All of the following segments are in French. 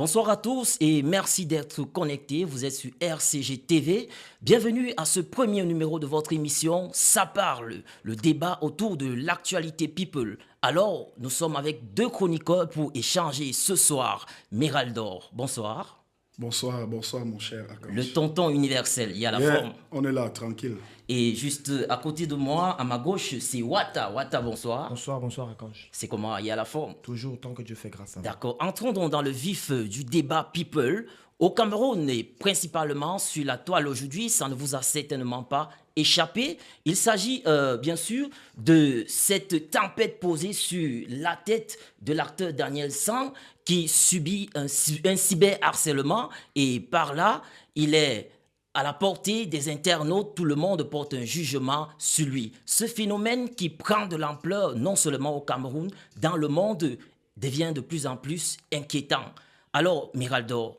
Bonsoir à tous et merci d'être connectés. Vous êtes sur RCG TV. Bienvenue à ce premier numéro de votre émission Ça parle, le débat autour de l'actualité people. Alors, nous sommes avec deux chroniqueurs pour échanger ce soir. Miraldor, bonsoir. Bonsoir, bonsoir mon cher Le Akanji. tonton universel, il y a la Bien, forme. on est là, tranquille. Et juste à côté de moi, à ma gauche, c'est Wata. Wata, bonsoir. Bonsoir, bonsoir Akanj. C'est comment? Il y a la forme. Toujours tant que Dieu fait grâce à vous. D'accord. Entrons donc dans le vif du débat people. Au Cameroun et principalement sur la toile aujourd'hui, ça ne vous a certainement pas échappé. Il s'agit bien sûr de cette tempête posée sur la tête de l'acteur Daniel San qui subit un cyberharcèlement et par là, il est à la portée des internautes, tout le monde porte un jugement sur lui. Ce phénomène qui prend de l'ampleur non seulement au Cameroun, dans le monde, devient de plus en plus inquiétant. Alors, Miraldor,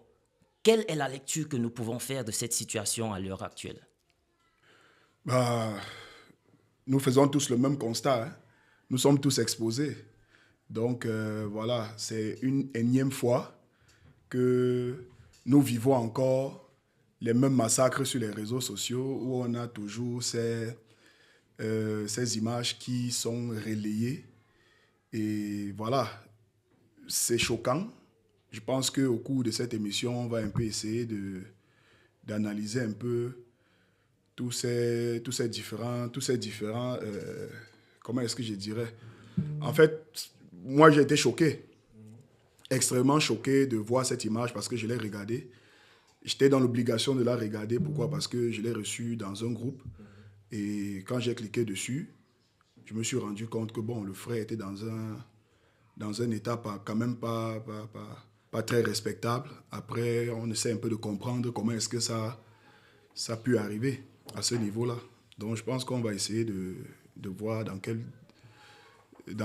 quelle est la lecture que nous pouvons faire de cette situation à l'heure actuelle? Bah, nous faisons tous le même constat, hein. Nous sommes tous exposés. Donc voilà, c'est une énième fois que nous vivons encore les mêmes massacres sur les réseaux sociaux où on a toujours ces images qui sont relayées. Et voilà, c'est choquant. Je pense qu'au cours de cette émission, on va un peu essayer d'analyser un peu tous ces différents comment est-ce que je dirais? En fait, moi, j'ai été choqué, extrêmement choqué de voir cette image parce que je l'ai regardée. J'étais dans l'obligation de la regarder. Pourquoi? Parce que je l'ai reçue dans un groupe. Et quand j'ai cliqué dessus, je me suis rendu compte que bon, le frère était dans un état quand même pas très respectable. Après, on essaie un peu de comprendre comment est-ce que ça a pu arriver à ce niveau-là. Donc, je pense qu'on va essayer de voir dans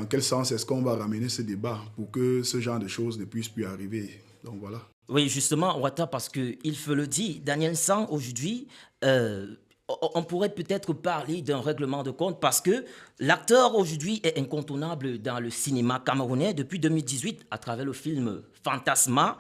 quel sens est-ce qu'on va ramener ce débat pour que ce genre de choses ne puisse plus arriver. Donc, voilà. Oui, justement, Wata, parce qu'il faut le dire, Daniel San, aujourd'hui, on pourrait peut-être parler d'un règlement de compte parce que l'acteur aujourd'hui est incontournable dans le cinéma camerounais depuis 2018 à travers le film Fantasma.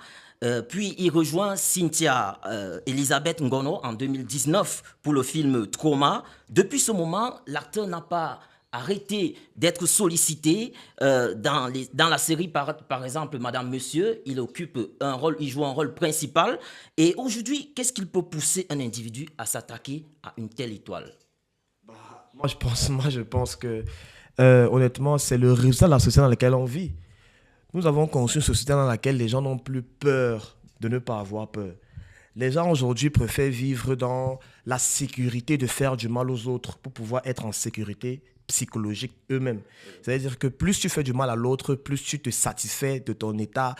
Puis il rejoint Cynthia Elisabeth Ngono en 2019 pour le film Trauma. Depuis ce moment, l'acteur n'a pas arrêté d'être sollicité dans la série par exemple Madame Monsieur, il joue un rôle principal. Et aujourd'hui, qu'est-ce qu'il peut pousser un individu à s'attaquer à une telle étoile? Moi, je pense que, honnêtement, c'est le résultat de la société dans laquelle on vit. Nous avons conçu une société dans laquelle les gens n'ont plus peur de ne pas avoir peur. Les gens aujourd'hui préfèrent vivre dans la sécurité de faire du mal aux autres pour pouvoir être en sécurité psychologique eux-mêmes. C'est-à-dire que plus tu fais du mal à l'autre, plus tu te satisfais de ton état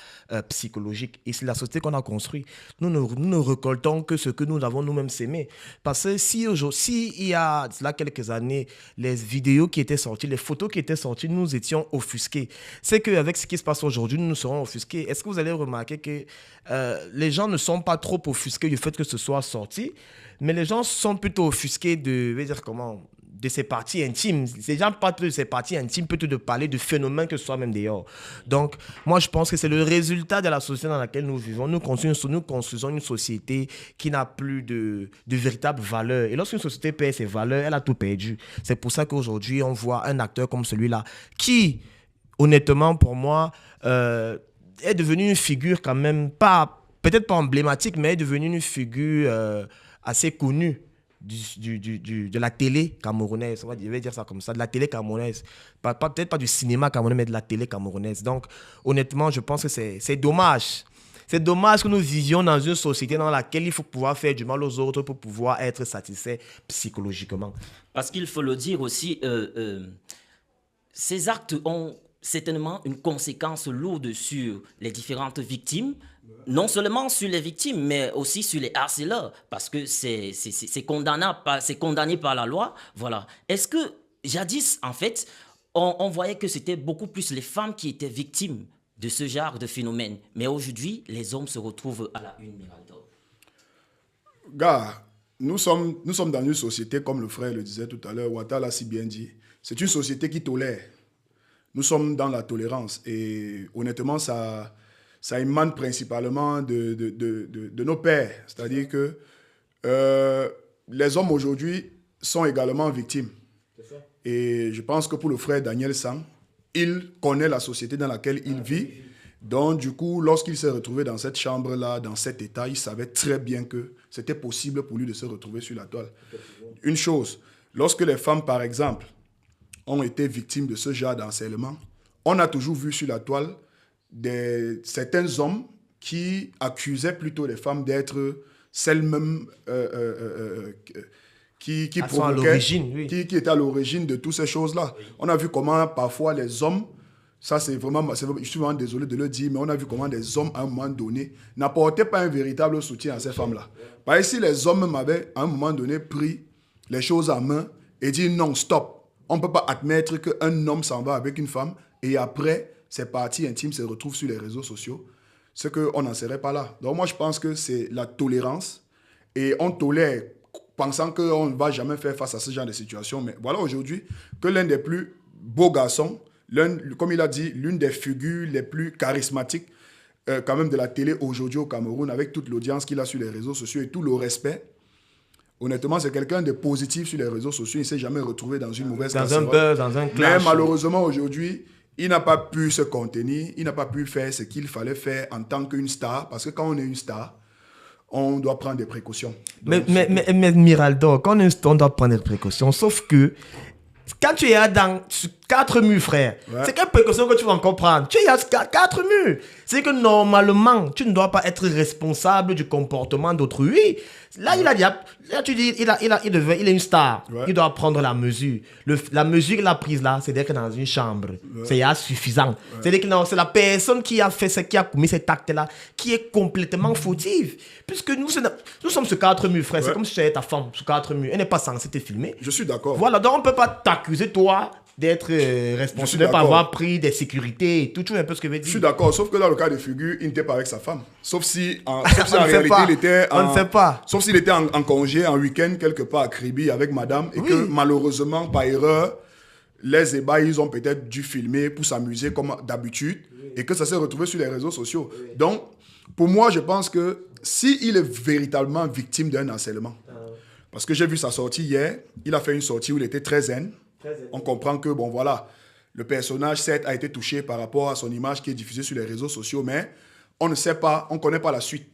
psychologique. Et c'est la société qu'on a construite. Nous ne récoltons que ce que nous avons nous-mêmes sémé. Parce que si il y a là quelques années, les vidéos qui étaient sorties, les photos qui étaient sorties, nous étions offusqués. C'est qu'avec ce qui se passe aujourd'hui, nous serons offusqués. Est-ce que vous allez remarquer que les gens ne sont pas trop offusqués du fait que ce soit sorti, mais les gens sont plutôt offusqués de ses parties intimes. Les gens parlent de ses parties intimes, plutôt de parler de phénomènes que ce soit même dehors. Donc, moi, je pense que c'est le résultat de la société dans laquelle nous vivons. Nous construisons une société qui n'a plus de véritable valeur. Et lorsqu'une société perd ses valeurs, elle a tout perdu. C'est pour ça qu'aujourd'hui, on voit un acteur comme celui-là qui, honnêtement, pour moi, est devenu une figure quand même, peut-être pas emblématique, mais est devenu une figure assez connue de la télé camerounaise, je vais dire ça comme ça, de la télé camerounaise, peut-être pas du cinéma camerounais, mais de la télé camerounaise. Donc, honnêtement, je pense que c'est dommage. C'est dommage que nous vivions dans une société dans laquelle il faut pouvoir faire du mal aux autres pour pouvoir être satisfait psychologiquement. Parce qu'il faut le dire aussi, ces actes ont certainement une conséquence lourde sur les différentes victimes, non seulement sur les victimes, mais aussi sur les harceleurs, parce que c'est condamné par la loi. Voilà. Est-ce que, jadis, en fait, on voyait que c'était beaucoup plus les femmes qui étaient victimes de ce genre de phénomène, mais aujourd'hui, les hommes se retrouvent à la une, Miraldor. Gars, nous sommes dans une société, comme le frère le disait tout à l'heure, Ouattara l'a si bien dit, c'est une société qui tolère. Nous sommes dans la tolérance et honnêtement, ça ça émane principalement de nos pères. C'est-à-dire que les hommes aujourd'hui sont également victimes. Et je pense que pour le frère Daniel Sang, il connaît la société dans laquelle il vit. Donc, du coup, lorsqu'il s'est retrouvé dans cette chambre-là, dans cet état, il savait très bien que c'était possible pour lui de se retrouver sur la toile. Une chose, lorsque les femmes, par exemple, ont été victimes de ce genre d'harcèlement, on a toujours vu sur la toile certains hommes qui accusaient plutôt les femmes d'être celles-mêmes qui provoquaient, qui étaient à l'origine de toutes ces choses-là. Oui. On a vu comment parfois les hommes, je suis vraiment désolé de le dire, mais on a vu comment des hommes à un moment donné n'apportaient pas un véritable soutien à ces femmes-là. Parce que si les hommes m'avaient à un moment donné pris les choses en main et dit non, stop, on ne peut pas admettre qu'un homme s'en va avec une femme et après, ses parties intimes se retrouvent sur les réseaux sociaux, c'est qu'on n'en serait pas là. Donc moi, je pense que c'est la tolérance et on tolère pensant qu'on ne va jamais faire face à ce genre de situation. Mais voilà aujourd'hui que l'un des plus beaux garçons, comme il a dit, l'une des figures les plus charismatiques quand même de la télé aujourd'hui au Cameroun, avec toute l'audience qu'il a sur les réseaux sociaux et tout le respect. Honnêtement, c'est quelqu'un de positif sur les réseaux sociaux. Il ne s'est jamais retrouvé dans une mauvaise casserole. Dans un buzz, dans un clash. Mais malheureusement, aujourd'hui, il n'a pas pu se contenir. Il n'a pas pu faire ce qu'il fallait faire en tant qu'une star. Parce que quand on est une star, on doit prendre des précautions. Donc, mais Miraldo, quand on est une star, on doit prendre des précautions. Sauf que quand tu es dans 4 murs, frère, c'est quelle précaution que tu vas encore prendre? Tu es à 4 murs. C'est que normalement, tu ne dois pas être responsable du comportement d'autrui. Là, tu dis, il est une star. Ouais. Il doit prendre la mesure. La mesure qu'il a prise là, c'est d'être dans une chambre. Ouais. C'est suffisant. Ouais. C'est-à-dire que c'est la personne qui a fait qui a commis cet acte-là, qui est complètement fautive. Puisque nous sommes sur 4 murs, frère. Ouais. C'est comme si tu étais ta femme sur 4 murs. Elle n'est pas censée te filmer. Je suis d'accord. Voilà, donc on ne peut pas t'accuser, toi, d'être responsable, de ne pas avoir pris des sécurités et tout, tu vois un peu ce que je veux dire. Je suis d'accord, sauf que dans le cas de figure, il n'était pas avec sa femme. Sauf si en réalité, il était on ne sait pas. Sauf s'il était en congé, en week-end, quelque part à Kribi avec madame, et que malheureusement, par erreur, les ébats, ils ont peut-être dû filmer pour s'amuser comme d'habitude, et que ça s'est retrouvé sur les réseaux sociaux. Donc, pour moi, je pense que s'il est véritablement victime d'un harcèlement, parce que j'ai vu sa sortie hier, il a fait une sortie où il était très zen. On comprend que, bon voilà, le personnage, certes, a été touché par rapport à son image qui est diffusée sur les réseaux sociaux, mais on ne sait pas, on ne connaît pas la suite.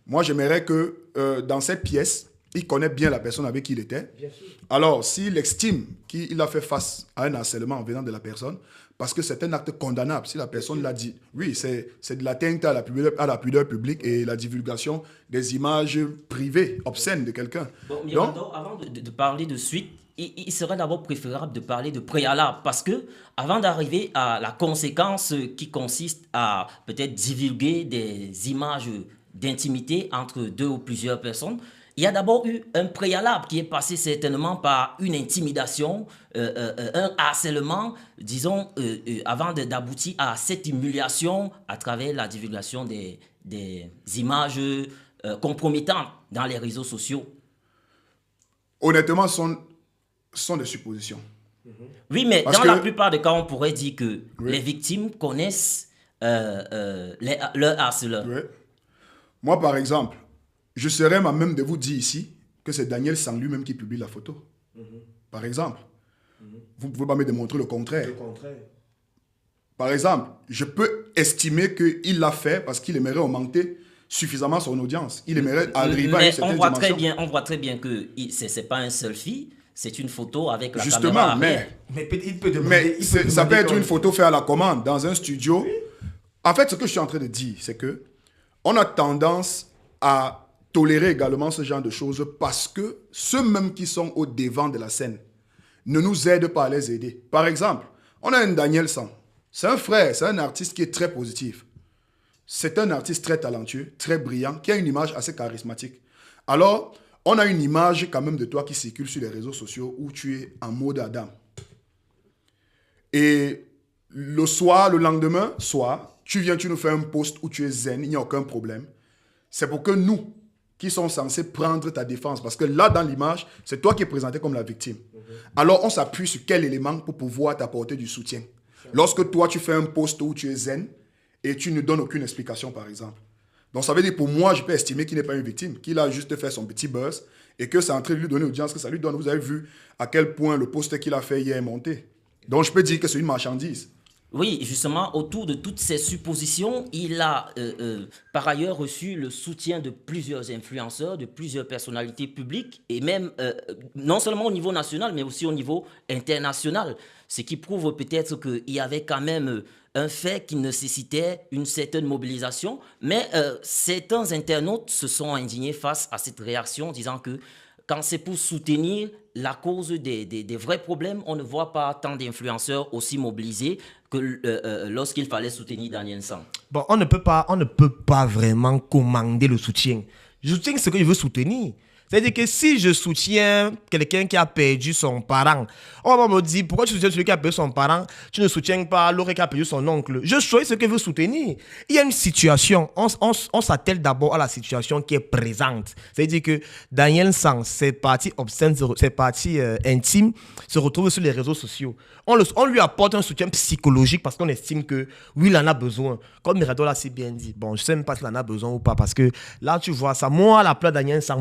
Moi, j'aimerais que dans cette pièce, il connaît bien la personne avec qui il était. Alors, s'il estime qu'il a fait face à un harcèlement en venant de la personne, parce que c'est un acte condamnable, si la personne l'a dit, oui, c'est de l'atteinte à la pudeur publique et la divulgation des images privées, obscènes de quelqu'un. Bon, Mirando, avant de parler de suite, il serait d'abord préférable de parler de préalable parce que avant d'arriver à la conséquence qui consiste à peut-être divulguer des images d'intimité entre 2 ou plusieurs personnes, il y a d'abord eu un préalable qui est passé certainement par une intimidation, un harcèlement, disons, avant d'aboutir à cette humiliation à travers la divulgation des images compromettantes dans les réseaux sociaux. Honnêtement, sont des suppositions. Oui, mais dans la plupart des cas, on pourrait dire que les victimes connaissent leur harceleur. Oui. Moi, par exemple, je serais même de vous dire ici que c'est Daniel Sang lui-même qui publie la photo. Par exemple. Vous ne pouvez pas me démontrer le contraire. Par exemple, je peux estimer qu'il l'a fait parce qu'il aimerait augmenter suffisamment son audience. Il aimerait arriver à une certaine dimension. On voit très bien que ce n'est pas un selfie. C'est une photo avec la caméra. Justement, mais ça peut être une photo faite à la commande dans un studio. Oui. En fait, ce que je suis en train de dire, c'est que on a tendance à tolérer également ce genre de choses parce que ceux mêmes qui sont au devant de la scène ne nous aident pas à les aider. Par exemple, on a un Daniel Sang. C'est un frère, c'est un artiste qui est très positif. C'est un artiste très talentueux, très brillant, qui a une image assez charismatique. Alors, on a une image quand même de toi qui circule sur les réseaux sociaux où tu es en mode Adam. Et le lendemain soir, tu nous fais un post où tu es zen, il n'y a aucun problème. C'est pour que nous, qui sommes censés prendre ta défense, parce que là, dans l'image, c'est toi qui es présenté comme la victime. Alors, on s'appuie sur quel élément pour pouvoir t'apporter du soutien. Lorsque toi, tu fais un post où tu es zen, et tu ne donnes aucune explication, par exemple. Donc, ça veut dire, pour moi, je peux estimer qu'il n'est pas une victime, qu'il a juste fait son petit buzz et que c'est en train de lui donner audience, que ça lui donne. Vous avez vu à quel point le post qu'il a fait hier est monté. Donc, je peux dire que c'est une marchandise. Oui, justement, autour de toutes ces suppositions, il a par ailleurs reçu le soutien de plusieurs influenceurs, de plusieurs personnalités publiques, et même non seulement au niveau national, mais aussi au niveau international. Ce qui prouve peut-être qu'il y avait quand même un fait qui nécessitait une certaine mobilisation. Mais certains internautes se sont indignés face à cette réaction, disant que quand c'est pour soutenir la cause des vrais problèmes, on ne voit pas tant d'influenceurs aussi mobilisés que lorsqu'il fallait soutenir Daniel San. Bon, on ne peut pas vraiment commander le soutien. Je soutiens ce que je veux soutenir. C'est-à-dire que si je soutiens quelqu'un qui a perdu son parent, on va me dire, pourquoi tu soutiens celui qui a perdu son parent, tu ne soutiens pas l'autre qui a perdu son oncle. Je choisis ce que je veux soutenir. Il y a une situation, on s'attelle d'abord à la situation qui est présente. C'est-à-dire que Daniel San, ses parties obscènes, ses parties intimes se retrouvent sur les réseaux sociaux. On lui apporte un soutien psychologique parce qu'on estime que, oui, il en a besoin. Comme Mirador l'a si bien dit. Bon, je ne sais même pas s'il en a besoin ou pas parce que là, tu vois ça. Moi, la plaie Daniel San,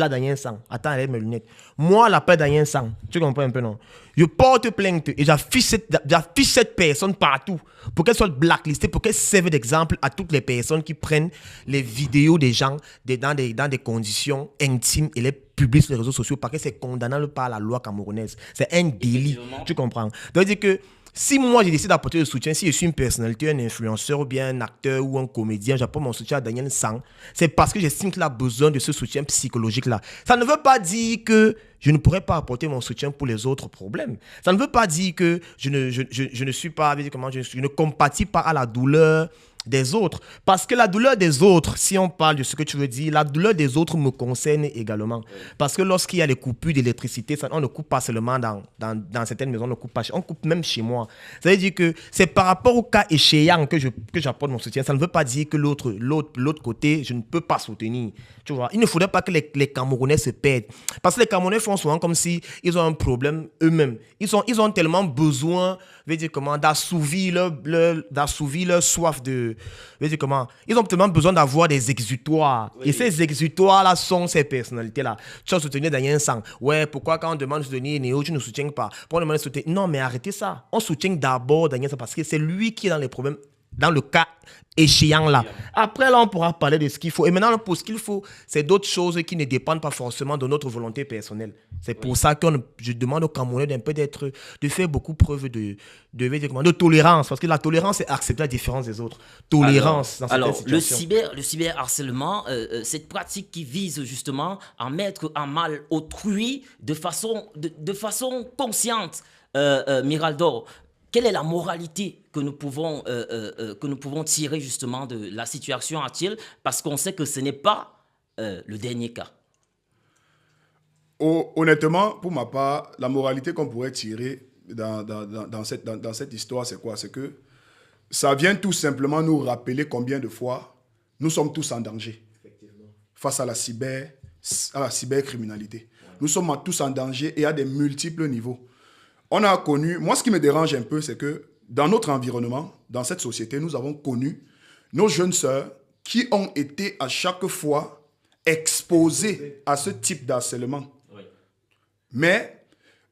Daniel San. Attends, elle mes lunettes. Moi, la plaie Daniel San. Tu comprends un peu, non? Je porte plainte et j'affiche cette personne partout pour qu'elle soit blacklistée, pour qu'elle serve d'exemple à toutes les personnes qui prennent les vidéos des gens dans des conditions intimes et les publient sur les réseaux sociaux parce que c'est condamnable par la loi camerounaise. C'est un délit. Tu comprends? Donc, dire que si moi, je décide d'apporter le soutien, si je suis une personnalité, un influenceur ou bien un acteur ou un comédien, j'apporte mon soutien à Daniel San, c'est parce que j'estime qu'il a besoin de ce soutien psychologique-là. Ça ne veut pas dire que je ne pourrais pas apporter mon soutien pour les autres problèmes. Ça ne veut pas dire que je ne suis pas, je ne compatis pas à la douleur des autres. Parce que la douleur des autres, si on parle de ce que tu veux dire, la douleur des autres me concerne également. Parce que lorsqu'il y a les coupures d'électricité, on ne coupe pas seulement dans certaines maisons, on coupe même chez moi. Ça veut dire que c'est par rapport au cas échéant que j'apporte mon soutien. Ça ne veut pas dire que l'autre côté, je ne peux pas soutenir. Tu vois, il ne faudrait pas que les Camerounais se perdent. Parce que les Camerounais font souvent comme si ils ont un problème eux-mêmes. Ils ont tellement besoin, d'assouvir leur soif de... Ils ont tellement besoin d'avoir des exutoires. Oui. Et ces exutoires-là sont ces personnalités-là. Tu as soutenu Daniel San. Ouais, pourquoi quand on demande de soutenir Néo, tu ne soutiens pas? Pourquoi on demande de soutenir... Non, mais arrêtez ça. On soutient d'abord Daniel San parce que c'est lui qui est dans les problèmes, dans le cas échéant là. Après là, on pourra parler de ce qu'il faut. Et maintenant, pour ce qu'il faut, c'est d'autres choses qui ne dépendent pas forcément de notre volonté personnelle. C'est pour ça que je demande aux Camerounais de faire beaucoup preuve de tolérance. Parce que la tolérance, c'est accepter la différence des autres. Tolérance dans certaines situations. Le cyberharcèlement, cette pratique qui vise justement à mettre en mal autrui de façon consciente, Miraldor, quelle est la moralité que nous pouvons tirer justement de la situation actuelle? Parce qu'on sait que ce n'est pas le dernier cas. Honnêtement, pour ma part, la moralité qu'on pourrait tirer dans cette histoire, c'est quoi? C'est que ça vient tout simplement nous rappeler combien de fois nous sommes tous en danger face à la cybercriminalité. Ouais. Nous sommes tous en danger et à des multiples niveaux. On a connu, moi ce qui me dérange un peu, c'est que dans notre environnement, dans cette société, nous avons connu nos jeunes sœurs qui ont été à chaque fois exposées à ce type d'harcèlement. Oui. Mais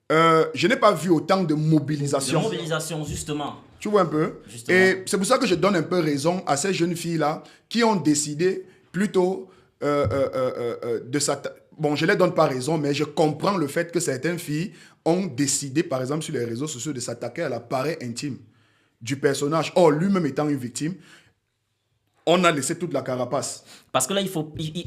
je n'ai pas vu autant de mobilisation. De mobilisation, justement. Tu vois un peu? Justement. Et c'est pour ça que je donne un peu raison à ces jeunes filles-là qui ont décidé plutôt de s'attaquer. Bon, je ne les donne pas raison, mais je comprends le fait que certaines filles ont décidé, par exemple, sur les réseaux sociaux, de s'attaquer à l'appareil intime du personnage. Or, lui-même étant une victime, on a laissé toute la carapace. Parce que là, il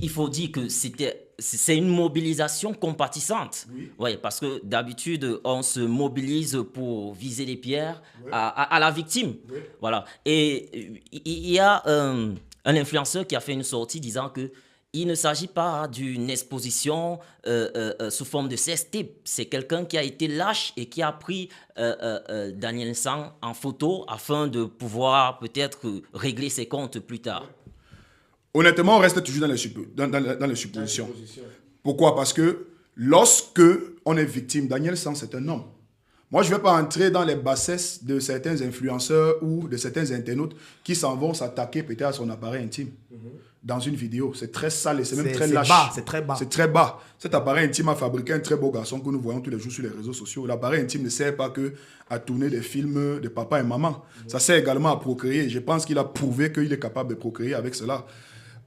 faut dire que c'est une mobilisation compatissante. Oui. Ouais, parce que d'habitude, on se mobilise pour viser les pierres à la victime. Oui. Voilà. Et il y a un influenceur qui a fait une sortie disant que il ne s'agit pas d'une exposition sous forme de sex-tape. C'est quelqu'un qui a été lâche et qui a pris Daniel San en photo afin de pouvoir peut-être régler ses comptes plus tard. Honnêtement, on reste toujours dans les suppositions. Pourquoi? Parce que lorsque on est victime, Daniel San, c'est un homme. Moi, je ne vais pas entrer dans les bassesses de certains influenceurs ou de certains internautes qui s'en vont s'attaquer peut-être à son appareil intime dans une vidéo. C'est très sale et c'est même très lâche. Bas, c'est très bas. C'est très bas. Cet appareil intime a fabriqué un très beau garçon que nous voyons tous les jours sur les réseaux sociaux. L'appareil intime ne sert pas que à tourner des films de papa et maman. Ça sert également à procréer. Je pense qu'il a prouvé qu'il est capable de procréer avec cela.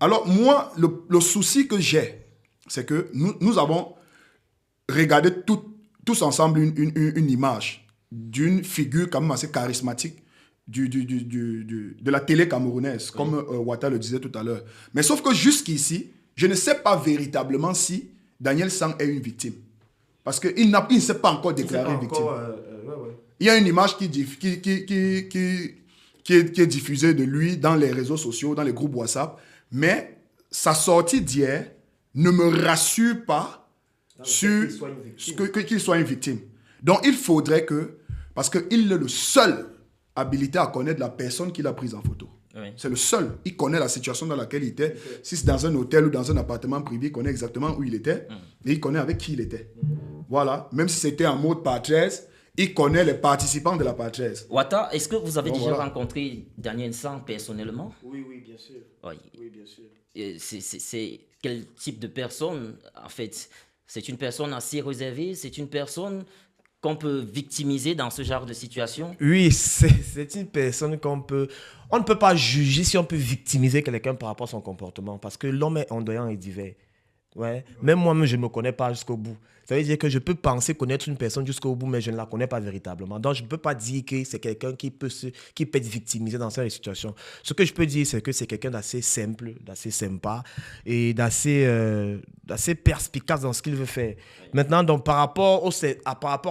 Alors moi, le souci que j'ai, c'est que nous avons regardé tous ensemble une image d'une figure quand même assez charismatique de la télé camerounaise, comme Ouattara le disait tout à l'heure. Mais sauf que jusqu'ici, je ne sais pas véritablement si Daniel San est une victime. Parce qu'il ne s'est pas encore déclaré victime. Il y a une image qui est diffusée de lui dans les réseaux sociaux, dans les groupes WhatsApp, mais sa sortie d'hier ne me rassure pas sur qu'il soit une victime. Donc il faudrait que, parce qu'il est le seul habilité à connaître la personne qu'il a prise en photo. Oui. C'est le seul. Il connaît la situation dans laquelle il était. Si c'est dans un hôtel ou dans un appartement privé, il connaît exactement où il était et il connaît avec qui il était. Voilà. Même si c'était en mode partraise, il connaît les participants de la partraise. Ouattara, est-ce que vous avez déjà rencontré Daniel San personnellement? Oui, bien sûr. Oui, bien sûr. C'est quel type de personne, en fait? C'est une personne assez réservée? C'est une personne qu'on peut victimiser dans ce genre de situation? Oui, c'est une personne qu'on peut... On ne peut pas juger si on peut victimiser quelqu'un par rapport à son comportement, parce que l'homme est ondoyant et divers. Ouais. Même moi-même, je ne me connais pas jusqu'au bout. Ça veut dire que je peux penser connaître une personne jusqu'au bout, mais je ne la connais pas véritablement. Donc, je ne peux pas dire que c'est quelqu'un qui peut être victimisé dans cette situation. Ce que je peux dire, c'est que c'est quelqu'un d'assez simple, d'assez sympa et d'assez perspicace dans ce qu'il veut faire. Maintenant, donc, par rapport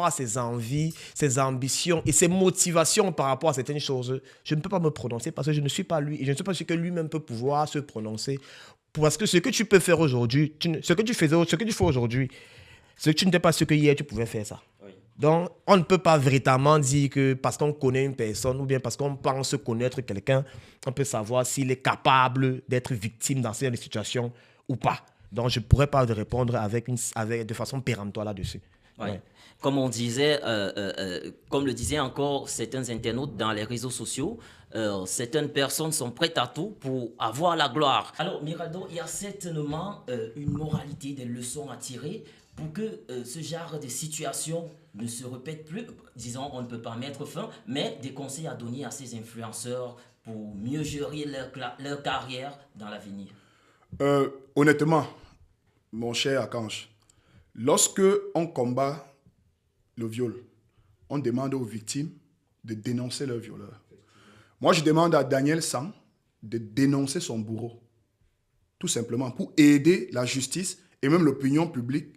à ses envies, ses ambitions et ses motivations par rapport à certaines choses, je ne peux pas me prononcer parce que je ne suis pas lui et je ne suis pas sûr que lui-même peut pouvoir se prononcer. Parce que ce que tu peux faire aujourd'hui, ce que tu fais aujourd'hui, ce que tu n'étais pas sûr que hier tu pouvais faire ça. Oui. Donc, on ne peut pas véritablement dire que parce qu'on connaît une personne ou bien parce qu'on pense connaître quelqu'un, on peut savoir s'il est capable d'être victime dans cette situation ou pas. Donc, je ne pourrais pas répondre de façon péremptoire là-dessus. Oui. Ouais. Comme on disait, comme le disaient encore certains internautes dans les réseaux sociaux, certaines personnes sont prêtes à tout pour avoir la gloire. Alors, Miraldo, il y a certainement une moralité, des leçons à tirer pour que ce genre de situation ne se répète plus. Disons, on ne peut pas mettre fin, mais des conseils à donner à ces influenceurs pour mieux gérer leur carrière dans l'avenir. Honnêtement, mon cher Akanche, lorsque on combat le viol, on demande aux victimes de dénoncer leur violeur. Moi, je demande à Daniel San de dénoncer son bourreau. Tout simplement, pour aider la justice et même l'opinion publique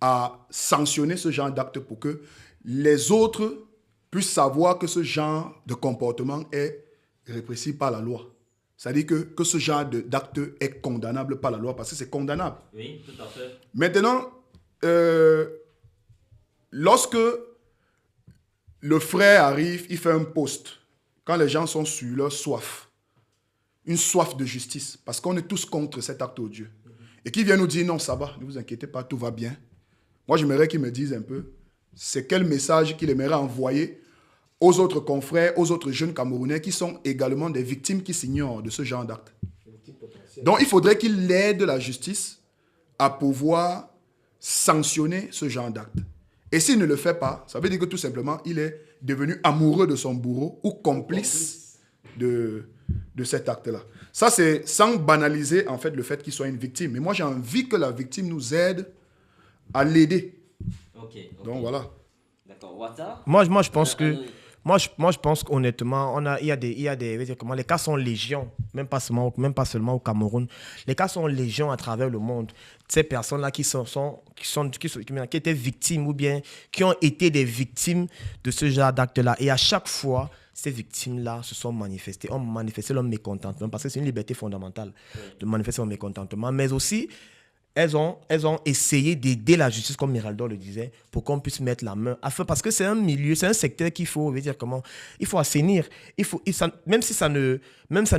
à sanctionner ce genre d'acte pour que les autres puissent savoir que ce genre de comportement est répressible par la loi. C'est-à-dire que ce genre d'acte est condamnable par la loi parce que c'est condamnable. Oui, tout à fait. Maintenant, lorsque le frère arrive, il fait un post, quand les gens sont sur leur soif, une soif de justice, parce qu'on est tous contre cet acte odieux, et qui vient nous dire, non, ça va, ne vous inquiétez pas, tout va bien. Moi, j'aimerais qu'ils me disent un peu, c'est quel message qu'il aimerait envoyer aux autres confrères, aux autres jeunes Camerounais qui sont également des victimes qui s'ignorent de ce genre d'acte. Donc, il faudrait qu'il aide la justice à pouvoir sanctionner ce genre d'acte. Et s'il ne le fait pas, ça veut dire que tout simplement, il est devenu amoureux de son bourreau ou complice de cet acte-là. Ça, c'est sans banaliser en fait le fait qu'il soit une victime. Mais moi, j'ai envie que la victime nous aide à l'aider. Okay. Donc, voilà. D'accord. Ouattara? Moi, je pense que... Moi, je pense qu'honnêtement, il y a des comment, les cas sont légion, même pas seulement au Cameroun. Les cas sont légion à travers le monde. Ces personnes-là qui étaient victimes ou bien qui ont été des victimes de ce genre d'acte-là. Et à chaque fois, ces victimes-là se sont manifestées, ont manifesté leur mécontentement, parce que c'est une liberté fondamentale de manifester son mécontentement, mais aussi... Elles ont essayé d'aider la justice, comme Miraldo le disait, pour qu'on puisse mettre la main. Parce que c'est un milieu, c'est un secteur qu'il faut, il faut assainir. Même si ça ne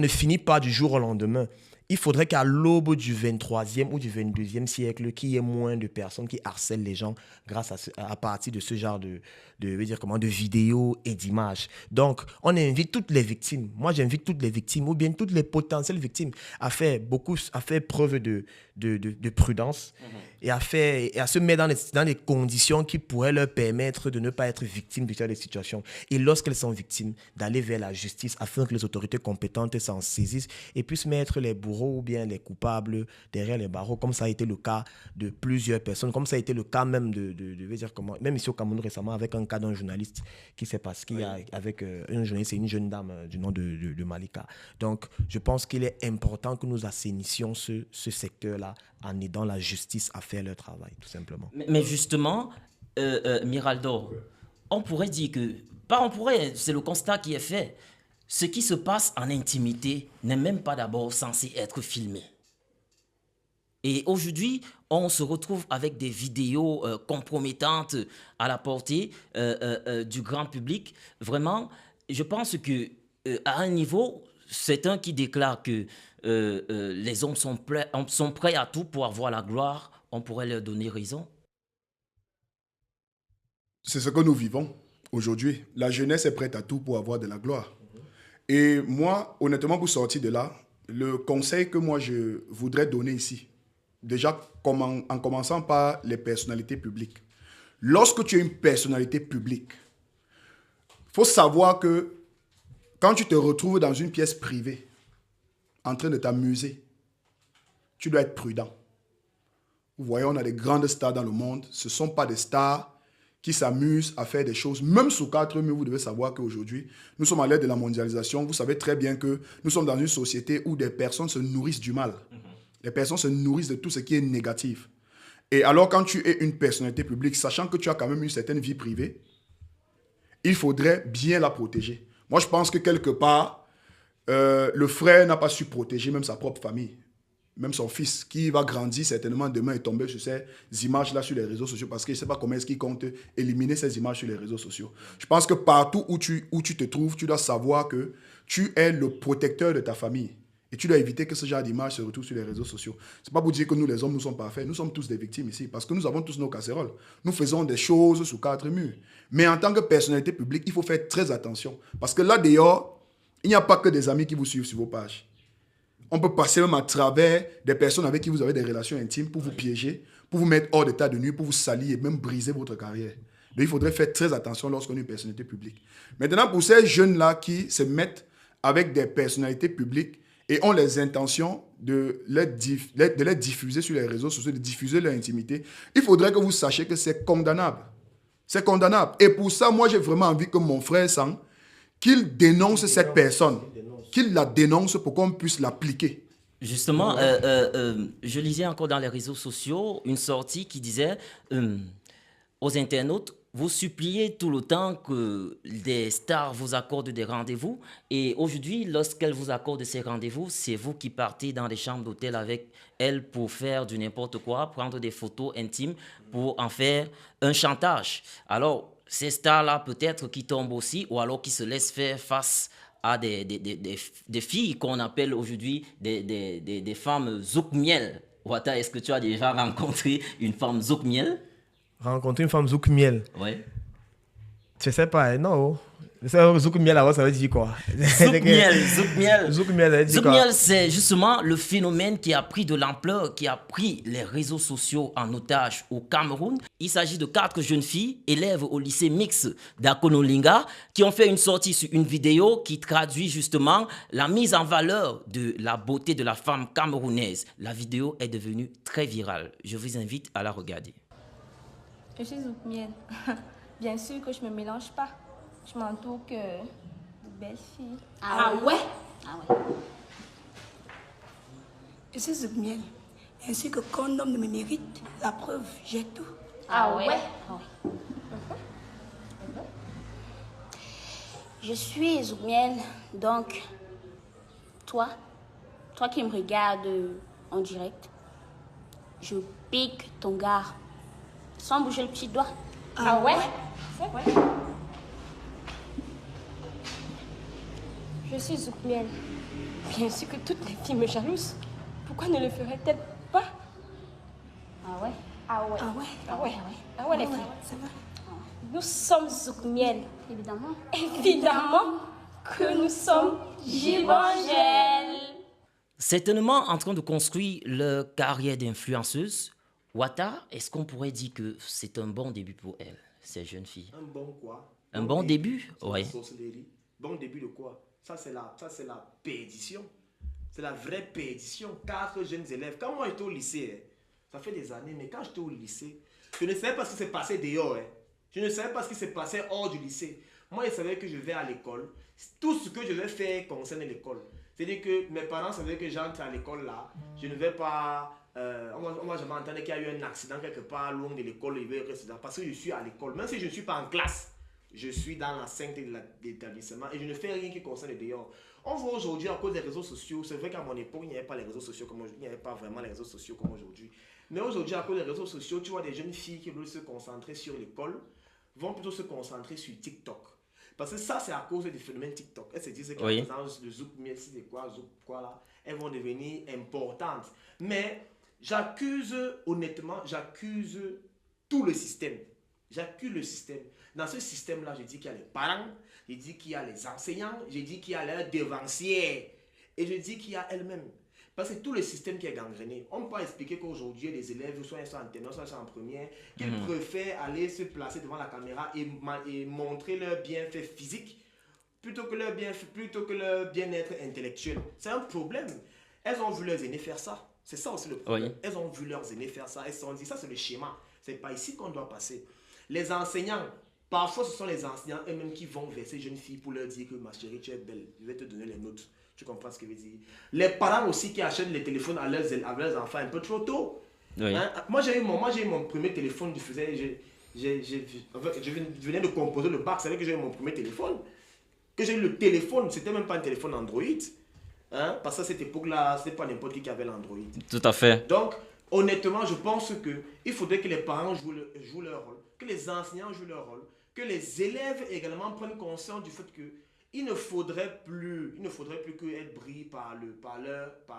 finit pas du jour au lendemain, il faudrait qu'à l'aube du 23e ou du 22e siècle, qu'il y ait moins de personnes qui harcèlent les gens grâce à partir de ce genre de vidéos et d'images. Donc, on invite toutes les victimes. Moi, j'invite toutes les victimes ou bien toutes les potentielles victimes à faire preuve de prudence et à se mettre dans des conditions qui pourraient leur permettre de ne pas être victimes de telles situations. Et lorsqu'elles sont victimes, d'aller vers la justice afin que les autorités compétentes s'en saisissent et puissent mettre les bourreaux ou bien les coupables derrière les barreaux, comme ça a été le cas de plusieurs personnes, comme ça a été le cas même même ici au Cameroun récemment, avec un cas d'un journaliste qui s'est passé avec une journaliste et une jeune dame du nom de Malika. Donc, je pense qu'il est important que nous assainissions ce secteur-là en aidant la justice à faire leur travail, tout simplement. Mais justement, Miraldo, on pourrait dire que, c'est le constat qui est fait. Ce qui se passe en intimité n'est même pas d'abord censé être filmé. Et aujourd'hui, on se retrouve avec des vidéos compromettantes à la portée du grand public. Vraiment, je pense que à un niveau, c'est un qui déclare que les hommes sont prêts à tout pour avoir la gloire. On pourrait leur donner raison. C'est ce que nous vivons aujourd'hui. La jeunesse est prête à tout pour avoir de la gloire. Et moi, honnêtement, pour sortir de là, le conseil que moi je voudrais donner ici, déjà en commençant par les personnalités publiques. Lorsque tu es une personnalité publique, il faut savoir que quand tu te retrouves dans une pièce privée, en train de t'amuser, tu dois être prudent. Vous voyez, on a des grandes stars dans le monde. Ce ne sont pas des stars qui s'amusent à faire des choses. Même sous 4 murs, vous devez savoir qu'aujourd'hui, nous sommes à l'ère de la mondialisation. Vous savez très bien que nous sommes dans une société où des personnes se nourrissent du mal. Les personnes se nourrissent de tout ce qui est négatif. Et alors, quand tu es une personnalité publique, sachant que tu as quand même une certaine vie privée, il faudrait bien la protéger. Moi, je pense que quelque part, le frère n'a pas su protéger même sa propre famille. Même son fils, qui va grandir certainement demain et tomber sur ces images-là sur les réseaux sociaux, parce qu'il ne sait pas comment est-ce qu'il compte éliminer ces images sur les réseaux sociaux. Je pense que partout où tu te trouves, tu dois savoir que tu es le protecteur de ta famille. Et tu dois éviter que ce genre d'image se retrouve sur les réseaux sociaux. Ce n'est pas pour dire que nous, les hommes, nous sommes parfaits. Nous sommes tous des victimes ici, parce que nous avons tous nos casseroles. Nous faisons des choses sous 4 murs. Mais en tant que personnalité publique, il faut faire très attention. Parce que là, dehors, il n'y a pas que des amis qui vous suivent sur vos pages. On peut passer même à travers des personnes avec qui vous avez des relations intimes pour vous piéger, pour vous mettre hors d'état de nuit, pour vous salir et même briser votre carrière. Donc, il faudrait faire très attention lorsqu'on est une personnalité publique. Maintenant, pour ces jeunes-là qui se mettent avec des personnalités publiques et ont les intentions de les diffuser sur les réseaux sociaux, de diffuser leur intimité, il faudrait que vous sachiez que c'est condamnable. C'est condamnable. Et pour ça, moi, j'ai vraiment envie que mon frère Sang, qu'il dénonce cette personne, qu'il la dénonce pour qu'on puisse l'appliquer. Justement, je lisais encore dans les réseaux sociaux une sortie qui disait aux internautes, vous suppliez tout le temps que des stars vous accordent des rendez-vous et aujourd'hui, lorsqu'elles vous accordent ces rendez-vous, c'est vous qui partez dans des chambres d'hôtel avec elles pour faire du n'importe quoi, prendre des photos intimes pour en faire un chantage. Alors, ces stars-là peut-être qui tombent aussi ou alors qui se laissent faire face à des filles qu'on appelle aujourd'hui des femmes zouk-miel. Wata, est-ce que tu as déjà rencontré une femme zouk-miel? Rencontrer une femme zouk-miel? Oui. Je sais pas, non. Zouk-miel, alors, ça veut dire quoi? Zouk-miel. Zouk-miel, ça veut dire quoi? Zouk-miel, c'est justement le phénomène qui a pris de l'ampleur, qui a pris les réseaux sociaux en otage au Cameroun. Il s'agit de 4 jeunes filles, élèves au lycée mixte d'Akonolinga, qui ont fait une sortie sur une vidéo qui traduit justement la mise en valeur de la beauté de la femme camerounaise. La vidéo est devenue très virale. Je vous invite à la regarder. Je suis zouk-miel. Bien sûr que je ne me mélange pas. Je m'entoure que de belles filles. Ah ouais? Ah ouais. Je suis zouk-miel. Ainsi que quand un homme ne me mérite, la preuve, j'ai tout. Ah ouais? Ah ouais. Je suis zouk-miel, donc toi qui me regardes en direct, je pique ton gars sans bouger le petit doigt. Ah ouais? C'est vrai. Je suis zouk-miel. Bien sûr que toutes les filles me jalousent. pourquoi ne le ferait-elle pas? Ah ouais? Ah ouais. Ah ouais? Ah ouais, ah ouais les filles. Ça va? Nous sommes Zoukmiel. Évidemment. Évidemment que nous sommes Givangel. Certainement en train de construire leur carrière d'influenceuse, Wata, est-ce qu'on pourrait dire que c'est un bon début pour elle, ces jeunes filles? Un bon quoi? Un bon début? C'est la Oui. sorcellerie. Bon début de quoi? Ça, c'est la perdition. C'est la vraie perdition. 4 jeunes élèves. Quand moi j'étais au lycée, ça fait des années, mais quand j'étais au lycée, je ne savais pas ce qui s'est passé dehors. Je ne savais pas ce qui s'est passé hors du lycée. Moi, je savais que je vais à l'école. Tout ce que je vais faire concerne l'école. C'est-à-dire que mes parents savaient que j'entre à l'école là. Je ne vais pas... on va jamais entendre qu'il y a eu un accident quelque part loin de l'école. Parce que je suis à l'école. Même si je ne suis pas en classe, je suis dans la sainteté de l'établissement et je ne fais rien qui concerne dehors. On voit aujourd'hui à cause des réseaux sociaux, c'est vrai qu'à mon époque, il n'y avait pas les réseaux sociaux comme aujourd'hui, il n'y avait pas vraiment les réseaux sociaux comme aujourd'hui. Mais aujourd'hui, à cause des réseaux sociaux, tu vois des jeunes filles qui veulent se concentrer sur l'école, vont plutôt se concentrer sur TikTok. Parce que ça, c'est à cause du phénomène TikTok. Elles se disent que Oui. par exemple, le Zouk, c'est quoi, Zouk, quoi là, elles vont devenir importantes. Mais j'accuse, honnêtement, j'accuse tout le système. J'accuse le système. Dans ce système-là, je dis qu'il y a les parents, je dis qu'il y a les enseignants, je dis qu'il y a leurs devancières et je dis qu'il y a elles-mêmes. Parce que tout le système qui est gangréné, on peut pas expliquer qu'aujourd'hui, les élèves, soit ils sont en terminale, soit ils sont en première, qu'ils préfèrent aller se placer devant la caméra et montrer leur bienfait physique plutôt que leur bien-être intellectuel. C'est un problème. Elles ont vu leurs aînés faire ça. C'est ça aussi le problème. Oui. Elles ont vu leurs aînés faire ça. Elles se sont dit, ça c'est le schéma. C'est pas ici qu'on doit passer. Les enseignants, parfois ce sont les enseignants eux-mêmes qui vont vers ces jeunes filles pour leur dire que ma chérie, tu es belle, je vais te donner les notes. Tu comprends ce que je veux dire? Les parents aussi qui achètent les téléphones à leurs enfants un peu trop tôt. Oui. Hein? Moi j'ai eu mon premier téléphone, je venais de composer le bac, c'est vrai que j'ai eu mon premier téléphone. Que j'ai eu le téléphone, c'était même pas un téléphone Android. Hein? Parce qu'à cette époque-là, c'était pas n'importe qui avait l'Android. Tout à fait. Donc, honnêtement, je pense qu'il faudrait que les parents jouent leur rôle, que les enseignants jouent leur rôle, que les élèves également prennent conscience du fait qu'il ne faudrait plus qu'elles brillent par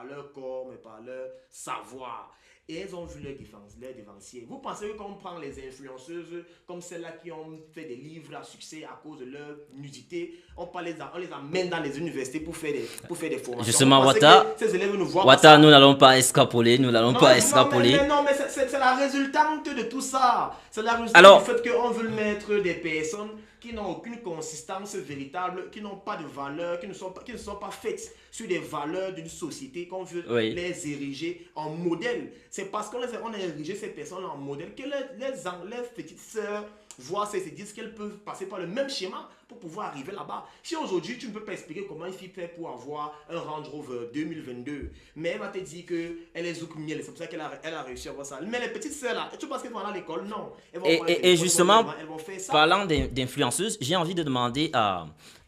leur corps, mais par leur savoir. Et elles ont vu leurs dévanciers. Vous pensez que quand on prend les influenceuses comme celles-là qui ont fait des livres à succès à cause de leur nudité, on les amène dans les universités pour faire des formations. Justement, Vous pensez Wata, que ces élèves ne voient pas Wata, ça? nous n'allons pas escapoler, nous n'allons pas escapoler. Mais c'est la résultante de tout ça. C'est la résultante Alors, du fait qu'on veut mettre des personnes qui n'ont aucune consistance véritable, qui n'ont pas de valeur, qui ne sont pas faites sur des valeurs d'une société, qu'on veut les ériger en modèle. C'est parce qu'on a érigé ces personnes en modèle que les petites sœurs voient ça et se disent qu'elles peuvent passer par le même schéma pour pouvoir arriver là-bas. Si aujourd'hui, tu ne peux pas expliquer comment une fille fait pour avoir un Range Rover 2022, mais elle va te dire qu'elle est Zouk Miel, c'est pour ça qu'elle a réussi à avoir ça. Mais les petites sœurs là, tu penses qu'elles vont aller à l'école? Non. Elles vont Et justement, elles vont faire ça. parlant d'influenceuse, j'ai envie de demander à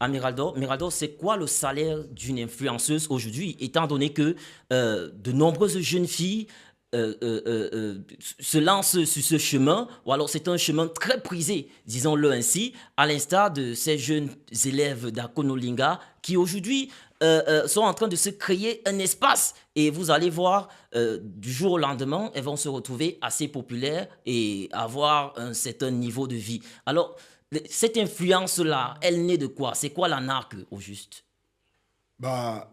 Miraldo. Miraldo, c'est quoi le salaire d'une influenceuse aujourd'hui, étant donné que de nombreuses jeunes filles se lancent sur ce chemin, ou alors c'est un chemin très prisé, disons-le ainsi, à l'instar de ces jeunes élèves d'Akonolinga qui aujourd'hui sont en train de se créer un espace. Et vous allez voir, du jour au lendemain, elles vont se retrouver assez populaires et avoir un certain niveau de vie. Alors, cette influence-là, elle naît de quoi? C'est quoi la narque au juste? Bah,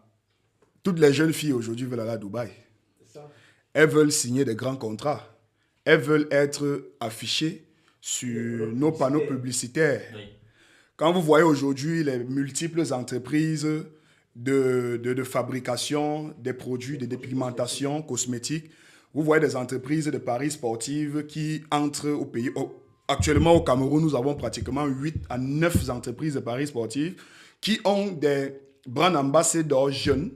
toutes les jeunes filles aujourd'hui veulent aller à Dubaï. Elles veulent signer des grands contrats. Elles veulent être affichées sur nos panneaux publicitaires. Oui. Quand vous voyez aujourd'hui les multiples entreprises de fabrication des produits de dépigmentation cosmétique, vous voyez des entreprises de paris sportifs qui entrent au pays. Actuellement, au Cameroun, nous avons pratiquement 8 à 9 entreprises de paris sportifs qui ont des brand ambassadeurs jeunes,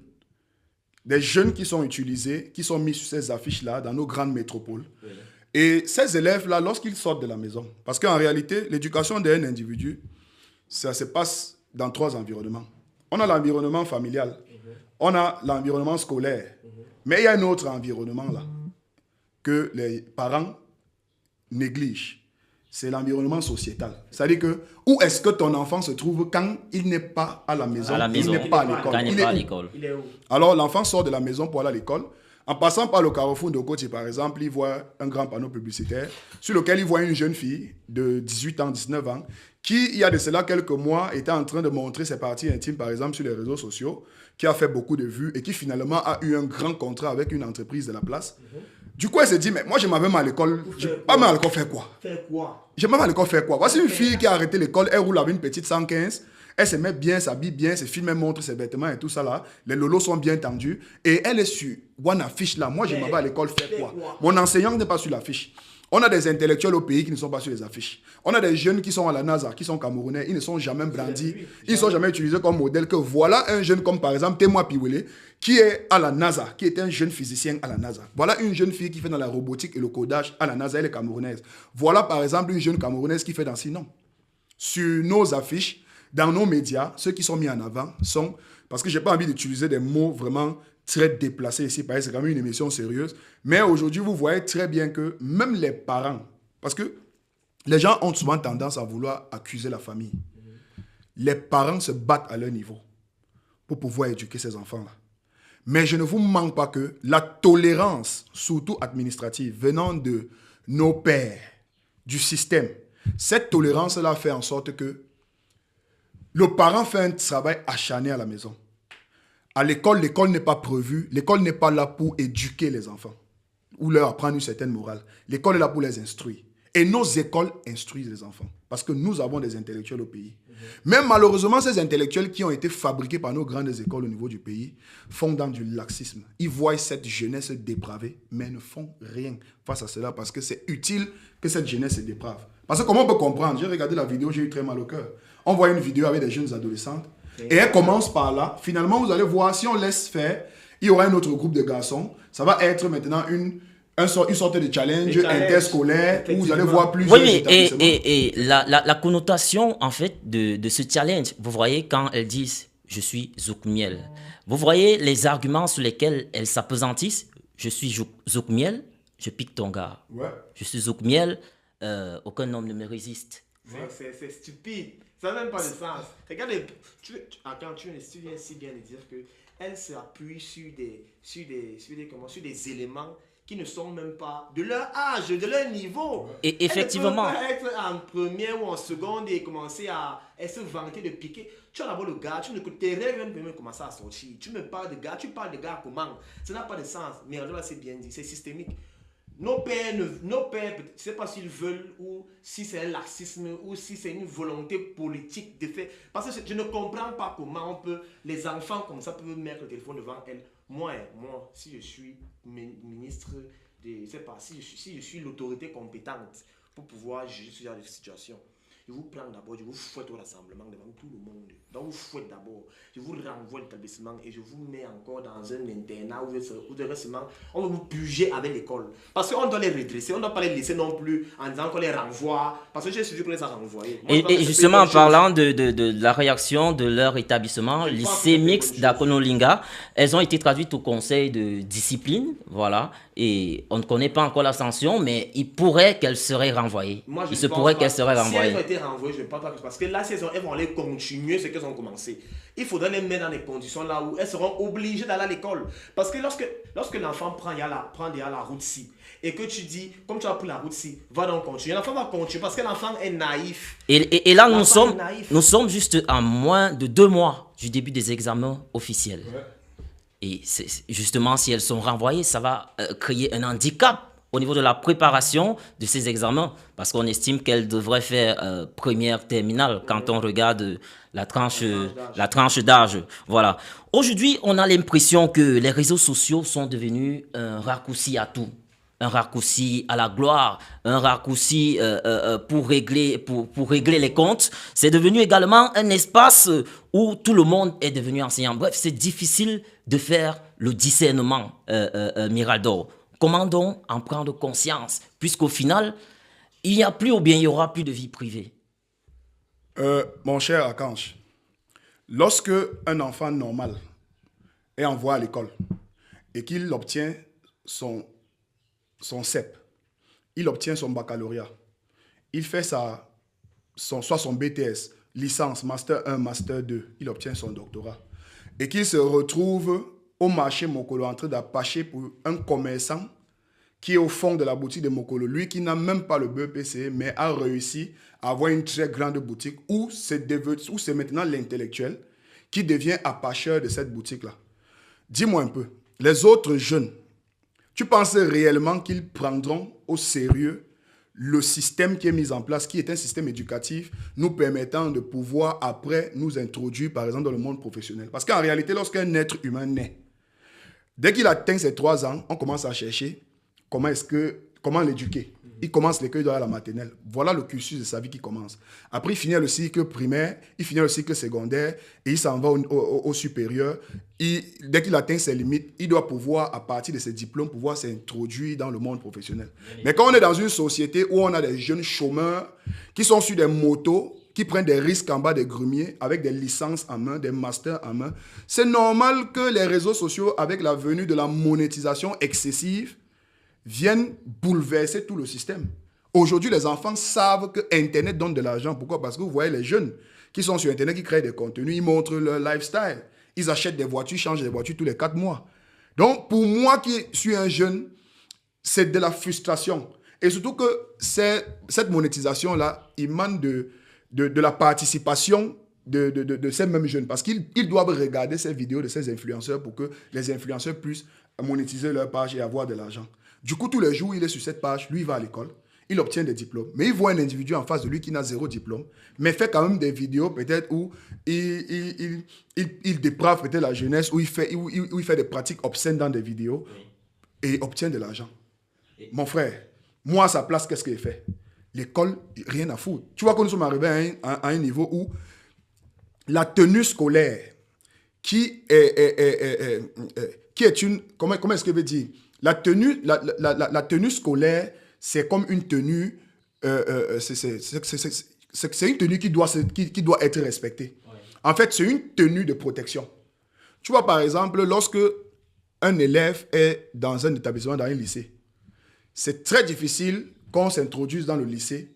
des jeunes qui sont utilisés, qui sont mis sur ces affiches-là dans nos grandes métropoles. Oui. Et ces élèves-là, lorsqu'ils sortent de la maison, parce qu'en réalité, l'éducation d'un individu, ça se passe dans 3 environnements. On a l'environnement familial, on a l'environnement scolaire, mais il y a un autre environnement là que les parents négligent. C'est l'environnement sociétal. C'est-à-dire que où est-ce que ton enfant se trouve quand il n'est pas à la maison, il n'est pas à l'école. Quand il n'est pas à l'école. Il est où? Alors l'enfant sort de la maison pour aller à l'école. En passant par le carrefour de Côte, par exemple, il voit un grand panneau publicitaire sur lequel il voit une jeune fille de 18 ans, 19 ans, qui, il y a de cela quelques mois, était en train de montrer ses parties intimes, par exemple, sur les réseaux sociaux, qui a fait beaucoup de vues et qui finalement a eu un grand contrat avec une entreprise de la place. Du coup, elle s'est dit, mais moi, je m'avais mal à l'école. Pas mal à l'école, faire quoi? Faire quoi? Je m'avais à l'école, faire quoi? Voici une fille qui a arrêté l'école, elle roule avec une petite 115. Elle se met bien, s'habille bien, ses films, elle montre ses vêtements et tout ça là. Les lolos sont bien tendus. Et elle est sur One Affiche là. Moi, je m'en vais à l'école faire quoi? Mon enseignant n'est pas sur l'affiche. On a des intellectuels au pays qui ne sont pas sur les affiches. On a des jeunes qui sont à la NASA, qui sont camerounais. Ils ne sont jamais brandis. Ils ne sont jamais utilisés comme modèle. Que voilà un jeune comme par exemple Témoa Piwele, qui est à la NASA, qui est un jeune physicien à la NASA. Voilà une jeune fille qui fait dans la robotique et le codage à la NASA. Elle est camerounaise. Voilà par exemple une jeune camerounaise qui fait dans Sinon. Sur nos affiches, dans nos médias, ceux qui sont mis en avant sont, parce que je n'ai pas envie d'utiliser des mots vraiment très déplacés ici, parce que c'est quand même une émission sérieuse, mais aujourd'hui, vous voyez très bien que même les parents, parce que les gens ont souvent tendance à vouloir accuser la famille. Les parents se battent à leur niveau pour pouvoir éduquer ces enfants-là. Mais je ne vous manque pas que la tolérance, surtout administrative, venant de nos pères, du système, cette tolérance-là fait en sorte que le parent fait un travail acharné à la maison. À l'école, l'école n'est pas prévue. L'école n'est pas là pour éduquer les enfants ou leur apprendre une certaine morale. L'école est là pour les instruire. Et nos écoles instruisent les enfants. Parce que nous avons des intellectuels au pays. Mais malheureusement, ces intellectuels qui ont été fabriqués par nos grandes écoles au niveau du pays font dans du laxisme. Ils voient cette jeunesse dépravée, mais ne font rien face à cela parce que c'est utile que cette jeunesse se déprave. Parce que comment on peut comprendre? J'ai regardé la vidéo, j'ai eu très mal au cœur. On voit une vidéo avec des jeunes adolescentes et elle commence par là. Finalement, vous allez voir, si on laisse faire, il y aura un autre groupe de garçons. Ça va être maintenant une sorte de challenge interscolaire où vous allez voir plusieurs établissements. Et la connotation, en fait, de ce challenge, vous voyez, quand elles disent « je suis Zoukmiel », vous voyez les arguments sur lesquels elles s'apesantissent. « Je suis Zoukmiel, je pique ton gars. Ouais. Je suis Zoukmiel, aucun homme ne me résiste. » C'est stupide. Ça n'a même pas de sens. Regarde, quand tu viens si bien de dire qu'elle s'appuie sur des éléments qui ne sont même pas de leur âge, de leur niveau. Et effectivement. Elle ne peut pas être en première ou en seconde et commencer à se vanter de piquer. Tu as d'abord le gars, tes règles même commencer à sortir. Tu me parles de gars, tu parles de gars comment? Ça n'a pas de sens. Mais là, c'est bien dit, c'est systémique. Nos pères, je ne sais pas s'ils veulent ou si c'est un laxisme ou si c'est une volonté politique de faire. Parce que je ne comprends pas comment on peut, les enfants comme ça peuvent mettre le téléphone devant elles. Moi, si je suis ministre, je ne sais pas, si je suis l'autorité compétente pour pouvoir juger ce genre de situation, je vous prends d'abord, je vous fouette au rassemblement devant tout le monde. Donc, vous fouette d'abord, je vous renvoie l'établissement et je vous mets encore dans un internat où de récemment, on va vous puger avec l'école. Parce qu'on doit les redresser, on ne doit pas les laisser non plus en disant qu'on les renvoie. Parce que j'ai suivi qu'on les a renvoyés. Et justement, en parlant de la réaction de leur établissement, lycée mixte d'Akonolinga, elles ont été traduites au conseil de discipline, voilà. Et on ne connaît pas encore la sanction, mais il pourrait qu'elles seraient renvoyées. Il se pourrait qu'elles seraient renvoyées. Si elles ont été renvoyées, je ne pense pas. Parce que là, si elles vont aller continuer ce qu'elles ont commencé. Il faudrait les mettre dans des conditions là où elles seront obligées d'aller à l'école. Parce que lorsque l'enfant prend déjà la route ci, et que tu dis, comme tu as pris la route ci, va donc continuer. L'enfant va continuer parce que l'enfant est naïf. Et là, nous sommes juste à moins de 2 mois du début des examens officiels. Ouais. Et justement, si elles sont renvoyées, ça va créer un handicap au niveau de la préparation de ces examens. Parce qu'on estime qu'elles devraient faire première terminale quand on regarde la tranche d'âge. Voilà. Aujourd'hui, on a l'impression que les réseaux sociaux sont devenus un raccourci à tout. Un raccourci à la gloire, un raccourci pour régler les comptes. C'est devenu également un espace où tout le monde est devenu enseignant. Bref, c'est difficile de faire le discernement, Miraldor. Comment donc en prendre conscience? Puisqu'au final, il n'y a plus ou bien il n'y aura plus de vie privée. Mon cher Akanch, lorsque un enfant normal est envoyé à l'école et qu'il obtient son CEP, il obtient son baccalauréat, il fait soit son BTS, licence, master 1, master 2, il obtient son doctorat, et qu'il se retrouve au marché Mokolo en train d'apacher pour un commerçant qui est au fond de la boutique de Mokolo, lui qui n'a même pas le BEPC, mais a réussi à avoir une très grande boutique où c'est maintenant l'intellectuel qui devient apacheur de cette boutique-là. Dis-moi un peu, les autres jeunes, tu penses réellement qu'ils prendront au sérieux le système qui est mis en place, qui est un système éducatif nous permettant de pouvoir après nous introduire par exemple dans le monde professionnel? Parce qu'en réalité, lorsqu'un être humain naît, dès qu'il atteint ses 3 ans, on commence à chercher comment l'éduquer. Il commence l'école, il doit aller à la maternelle. Voilà le cursus de sa vie qui commence. Après, il finit le cycle primaire, il finit le cycle secondaire et il s'en va au supérieur. Dès qu'il atteint ses limites, il doit pouvoir, à partir de ses diplômes, pouvoir s'introduire dans le monde professionnel. Mais quand on est dans une société où on a des jeunes chômeurs qui sont sur des motos, qui prennent des risques en bas des grumiers avec des licences en main, des masters en main, c'est normal que les réseaux sociaux, avec la venue de la monétisation excessive, viennent bouleverser tout le système. Aujourd'hui, les enfants savent que Internet donne de l'argent. Pourquoi? Parce que vous voyez les jeunes qui sont sur Internet, qui créent des contenus, ils montrent leur lifestyle. Ils achètent des voitures, changent des voitures tous les 4 mois. Donc, pour moi qui suis un jeune, c'est de la frustration. Et surtout que cette monétisation-là, il manque de la participation de ces mêmes jeunes. Parce qu'ils doivent regarder ces vidéos de ces influenceurs pour que les influenceurs puissent monétiser leur page et avoir de l'argent. Du coup, tous les jours, il est sur cette page, lui, il va à l'école, il obtient des diplômes. Mais il voit un individu en face de lui qui n'a 0 diplôme, mais fait quand même des vidéos peut-être où il déprave peut-être la jeunesse, où il fait des pratiques obscènes dans des vidéos et obtient de l'argent. Mon frère, moi à sa place, qu'est-ce qu'il fait? L'école, rien à foutre. Tu vois que nous sommes arrivés à un niveau où la tenue scolaire, qui est une... Comment est-ce que je veux dire? La tenue scolaire, c'est comme une tenue... c'est une tenue qui doit être respectée. Ouais. En fait, c'est une tenue de protection. Tu vois, par exemple, lorsque un élève est dans un établissement, dans un lycée, c'est très difficile qu'on s'introduise dans le lycée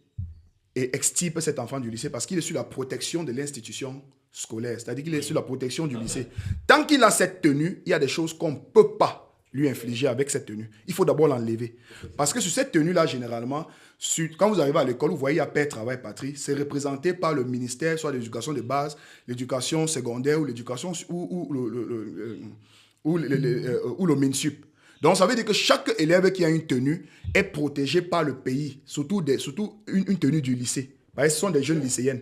et extirpe cet enfant du lycée parce qu'il est sous la protection de l'institution scolaire. C'est-à-dire qu'il est sous la protection du lycée. Tant qu'il a cette tenue, il y a des choses qu'on ne peut pas lui infliger avec cette tenue. Il faut d'abord l'enlever. Parce que sur cette tenue-là, généralement, quand vous arrivez à l'école, vous voyez, il y a Père, Travail, Patrie. C'est représenté par le ministère, soit l'éducation de base, l'éducation secondaire ou l'éducation ou le MINSUP. Donc, ça veut dire que chaque élève qui a une tenue est protégé par le pays, surtout une tenue du lycée. Parce que ce sont des jeunes lycéennes.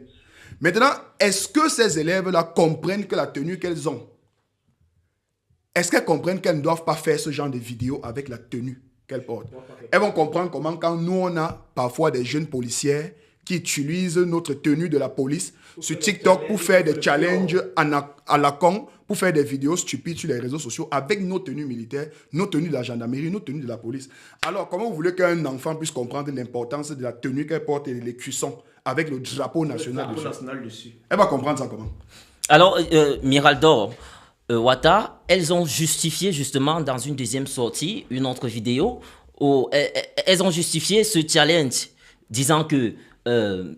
Maintenant, est-ce que ces élèves-là comprennent que la tenue qu'elles ont, est-ce qu'elles comprennent qu'elles ne doivent pas faire ce genre de vidéos avec la tenue qu'elles portent? Elles vont comprendre comment, quand nous, on a parfois des jeunes policières qui utilisent notre tenue de la police sur TikTok pour faire des challenges à la con, pour faire des vidéos stupides sur les réseaux sociaux avec nos tenues militaires, nos tenues de la gendarmerie, nos tenues de la police. Alors, comment vous voulez qu'un enfant puisse comprendre l'importance de la tenue qu'elle porte et les cuissons avec le drapeau national dessus? Elle va comprendre ça comment? Alors, Miraldor, Ouattara, elles ont justifié justement dans une deuxième sortie, une autre vidéo, où elles ont justifié ce challenge, disant que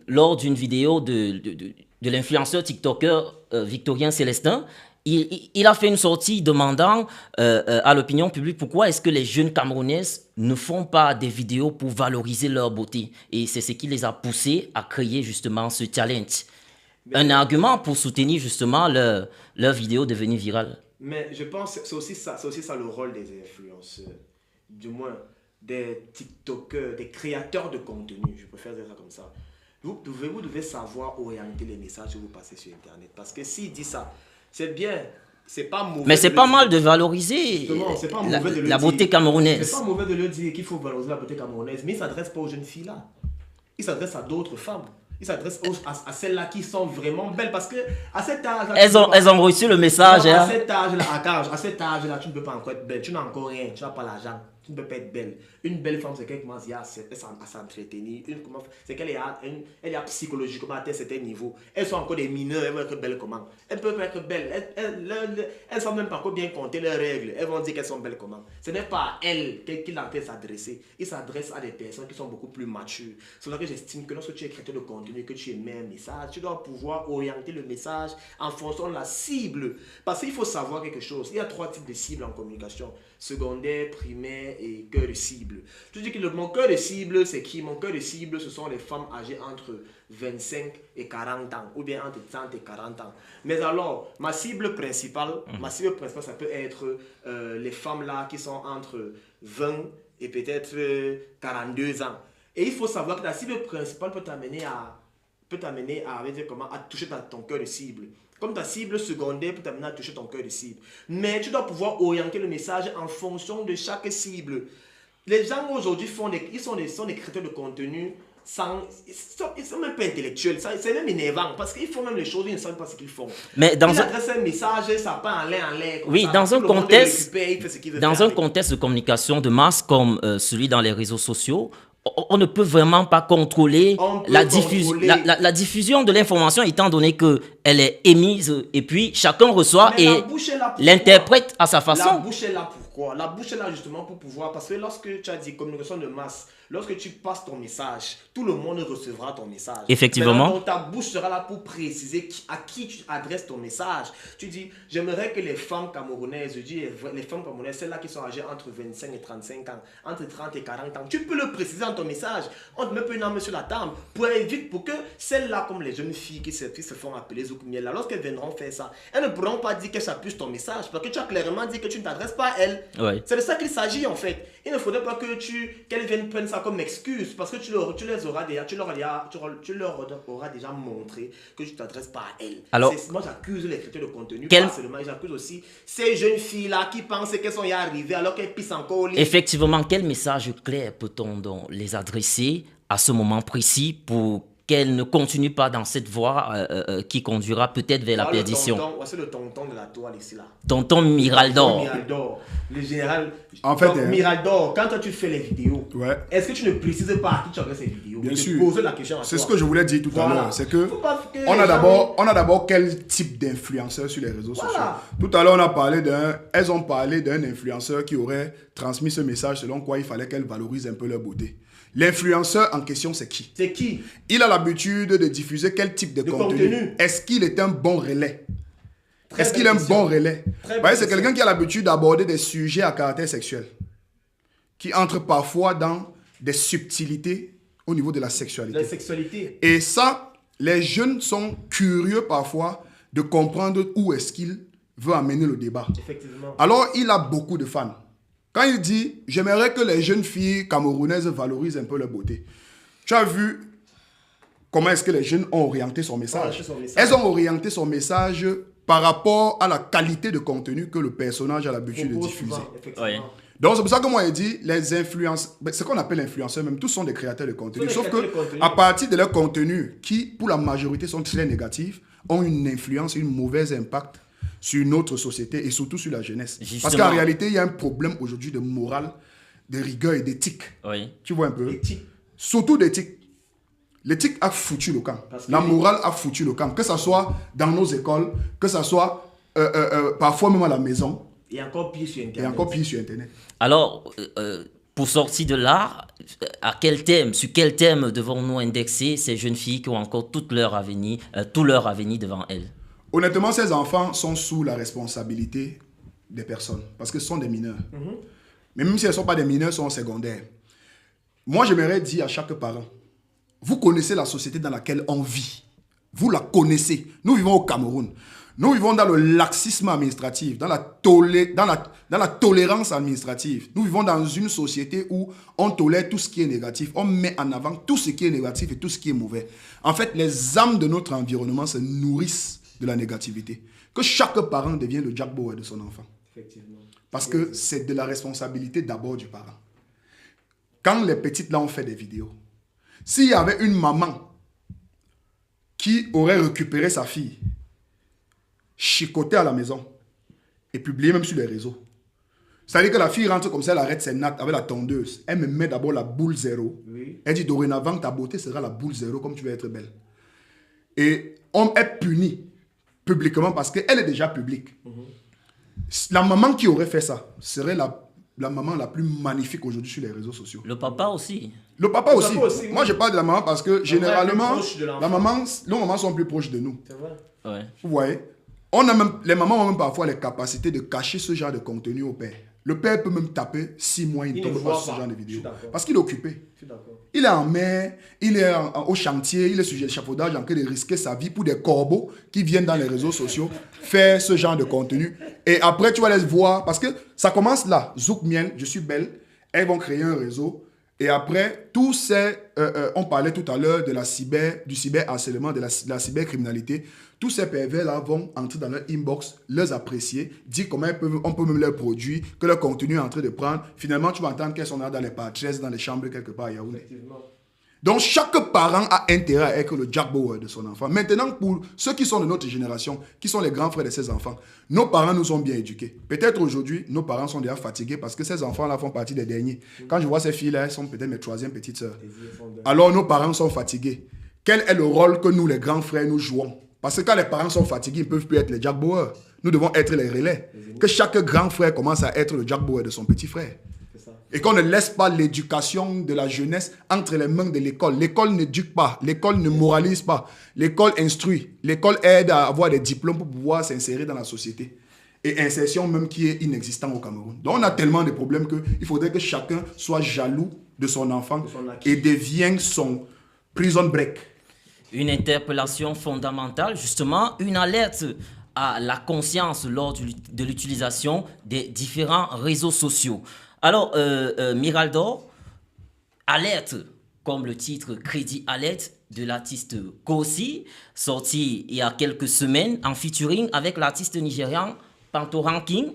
lors d'une vidéo de l'influenceur TikToker Victorien Célestin, il a fait une sortie demandant à l'opinion publique pourquoi est-ce que les jeunes Camerounaises ne font pas des vidéos pour valoriser leur beauté. Et c'est ce qui les a poussés à créer justement ce challenge. Un argument pour soutenir justement leur vidéo devenue virale. Mais je pense que c'est aussi ça le rôle des influenceurs. Du moins, des TikTokers, des créateurs de contenu. Je préfère dire ça comme ça. Vous devez savoir orienter les messages que vous passez sur Internet. Parce que s'il dit ça, c'est bien, c'est pas mauvais. Mais c'est pas mal de valoriser la beauté camerounaise. C'est pas mauvais de leur dire qu'il faut valoriser la beauté camerounaise, mais il ne s'adresse pas aux jeunes filles-là. Il s'adresse à d'autres femmes. Il s'adresse à celles-là qui sont vraiment belles parce que à cet âge-là... Elles ont reçu le message. À cet âge-là, tu ne peux pas encore être belle. Tu n'as encore rien. Tu n'as pas l'argent. Tu ne peux pas être belle. Une belle femme, c'est qu'elle commence à s'entretenir. C'est qu'elle est psychologiquement à un certain niveau. Elles sont encore des mineures, elles vont être belles comment? Elles ne peuvent pas être belles. Elles ne savent même pas encore bien compter leurs règles. Elles vont dire qu'elles sont belles comment? Ce n'est pas à elles qu'il est en train de s'adresser. Il s'adresse à des personnes qui sont beaucoup plus matures. C'est là que j'estime que lorsque tu es créateur de contenu, que tu émets un message, tu dois pouvoir orienter le message en fonction de la cible. Parce qu'il faut savoir quelque chose. Il y a 3 types de cibles en communication. Secondaire, primaire et cœur de cible. Je dis que mon cœur de cible, c'est qui? Mon cœur de cible, ce sont les femmes âgées entre 25 et 40 ans, ou bien entre 30 et 40 ans. Mais alors, ma cible principale, ça peut être les femmes là qui sont entre 20 et peut-être 42 ans. Et il faut savoir que la cible principale peut t'amener à toucher ton cœur de cible. Comme ta cible secondaire peut t'amener à toucher ton cœur de cible. Mais tu dois pouvoir orienter le message en fonction de chaque cible. Les gens aujourd'hui sont des créateurs de contenu ils sont même pas intellectuels. C'est même énervant parce qu'ils font même les choses, ils ne savent pas ce qu'ils font. Mais ils adressent un message, ça part en l'air. Oui, ça. dans un contexte de communication de masse comme celui dans les réseaux sociaux, on ne peut vraiment pas contrôler la diffusion de l'information étant donné qu'elle est émise et puis chacun reçoit et l'interprète à sa façon. La bouche est là pourquoi? La bouche est là justement pour pouvoir, parce que lorsque tu as dit communication de masse, lorsque tu passes ton message, tout le monde recevra ton message. Effectivement. Donc ta bouche sera là pour préciser à qui tu adresses ton message. Tu dis, j'aimerais que les femmes camerounaises, celles-là qui sont âgées entre 25 et 35 ans, entre 30 et 40 ans, tu peux le préciser dans ton message. On te met pas une arme sur la table pour que celles-là, comme les jeunes filles qui se font appeler Zoukmiel, lorsqu'elles viendront faire ça, elles ne pourront pas dire qu'elles s'appuient ton message parce que tu as clairement dit que tu ne t'adresses pas à elles. Ouais. C'est de ça qu'il s'agit en fait. Il ne faudrait pas qu'elles viennent prendre ça comme excuse parce que tu leur auras déjà montré que tu ne t'adresses pas à elles. Alors, moi j'accuse les créateurs de contenu, pas seulement, j'accuse aussi ces jeunes filles-là qui pensent qu'elles sont y arrivées alors qu'elles pissent encore au lit. Effectivement, quel message clair peut-on donc les adresser à ce moment précis pour qu'elles ne continuent pas dans cette voie qui conduira peut-être vers la perdition? Voici le tonton de la toile ici là. Tonton Miraldor. Le général. En fait, Miraldor, quand toi tu fais les vidéos, est-ce que tu ne précises pas à qui tu adresses ces vidéos? Bien sûr. Pose la question à toi. C'est ce que je voulais dire tout à l'heure. C'est que on a d'abord quel type d'influenceur sur les réseaux sociaux. Tout à l'heure, elles ont parlé d'un influenceur qui aurait transmis ce message selon quoi il fallait qu'elles valorisent un peu leur beauté. L'influenceur en question, c'est qui? C'est qui? Il a l'habitude de diffuser quel type de contenu? Est-ce qu'il est un bon relais? Est-ce qu'il est un bon relais? C'est quelqu'un qui a l'habitude d'aborder des sujets à caractère sexuel, qui entre parfois dans des subtilités au niveau de la sexualité. La sexualité. Et ça, les jeunes sont curieux parfois de comprendre où est-ce qu'il veut amener le débat. Effectivement. Alors, il a beaucoup de fans. Quand il dit « J'aimerais que les jeunes filles camerounaises valorisent un peu leur beauté », tu as vu comment est-ce que les jeunes ont orienté son message. Elles ont orienté son message par rapport à la qualité de contenu que le personnage a l'habitude de diffuser. Oui. Donc c'est pour ça que moi, il dit, les influenceurs, ce qu'on appelle influenceurs même, tous sont des créateurs de contenu. Sauf qu'à partir de leur contenu, qui pour la majorité sont très négatifs, ont une influence, une mauvaise impact sur notre société et surtout sur la jeunesse. Justement. Parce qu'en réalité, il y a un problème aujourd'hui de morale, de rigueur et d'éthique. Oui. Tu vois un peu? Éthique. Surtout d'éthique. L'éthique a foutu le camp. La morale a foutu le camp. Que ce soit dans nos écoles, que ce soit parfois même à la maison. Et encore pire sur Internet. Alors, pour sortir de là, sur quel thème devons-nous indexer ces jeunes filles qui ont encore tout leur avenir devant elles? Honnêtement, ces enfants sont sous la responsabilité des personnes parce que ce sont des mineurs. Mais même si elles ne sont pas des mineurs, elles sont secondaires. Moi, j'aimerais dire à chaque parent, vous connaissez la société dans laquelle on vit. Vous la connaissez. Nous vivons au Cameroun. Nous vivons dans le laxisme administratif, dans la tolérance administrative. Nous vivons dans une société où on tolère tout ce qui est négatif. On met en avant tout ce qui est négatif et tout ce qui est mauvais. En fait, les âmes de notre environnement se nourrissent de la négativité. Que chaque parent devienne le Jack Bauer de son enfant. Effectivement. Parce que c'est de la responsabilité d'abord du parent. Quand les petites là ont fait des vidéos, s'il y avait une maman qui aurait récupéré sa fille, chicoté à la maison et publié même sur les réseaux, C'est-à-dire que la fille rentre comme ça, elle arrête ses nattes avec la tondeuse. Elle me met d'abord la boule 0. Oui. Elle dit dorénavant, ta beauté sera la boule 0 comme tu vas être belle. Et on est puni publiquement parce qu'elle est déjà publique. La maman qui aurait fait ça serait la maman la plus magnifique aujourd'hui sur les réseaux sociaux. Le papa aussi. Le papa aussi. aussi, Moi, je parle de la maman parce que généralement, proche de l'enfant. nos mamans sont plus proches de nous. C'est vrai. Ouais. Vous voyez, les mamans ont même parfois les capacités de cacher ce genre de contenu au père. Le père peut même taper 6 mois, il ne Il tombe ne pas voit sur ce pas. genre de Je vidéo. suis d'accord. Parce qu'il est occupé. Je suis d'accord. Il est en mer, il est au chantier, il est sur l'échafaudage en train de risquer sa vie pour des corbeaux qui viennent dans les réseaux sociaux faire ce genre de contenu. Et après, tu vas les voir, parce que ça commence là. Zouk Miel, je suis belle, elles vont créer un réseau. Et après, tous ces... on parlait tout à l'heure de du cyberharcèlement, de la cybercriminalité. Tous ces pervers-là vont entrer dans leur inbox, les apprécier, dire comment on peut même leur produire, que leur contenu est en train de prendre. Finalement, tu vas entendre qu'elles sont là dans les parties, dans les chambres quelque part à Yaoundé. Effectivement. Donc, chaque parent a intérêt à être le Jack Bauer de son enfant. Maintenant, pour ceux qui sont de notre génération, qui sont les grands frères de ces enfants, nos parents nous ont bien éduqués. Peut-être aujourd'hui, nos parents sont déjà fatigués parce que ces enfants-là font partie des derniers. Quand je vois ces filles-là, elles sont peut-être mes troisième petites sœurs. Alors, nos parents sont fatigués. Quel est le rôle que nous, les grands frères, nous jouons? Parce que quand les parents sont fatigués, ils ne peuvent plus être les Jack Bauer. Nous devons être les relais. Que chaque grand frère commence à être le Jack Bauer de son petit frère. Et qu'on ne laisse pas l'éducation de la jeunesse entre les mains de l'école. L'école n'éduque pas, l'école ne moralise pas, l'école instruit, l'école aide à avoir des diplômes pour pouvoir s'insérer dans la société. Et insertion même qui est inexistant au Cameroun. Donc on a tellement de problèmes qu'il faudrait que chacun soit jaloux de son enfant et devienne son prison break. Une interpellation fondamentale, justement, une alerte à la conscience lors de l'utilisation des différents réseaux sociaux. Alors, Miraldor, alerte, comme le titre Crédit Alerte de l'artiste Kosi, sorti il y a quelques semaines en featuring avec l'artiste nigérian Panto Ranking,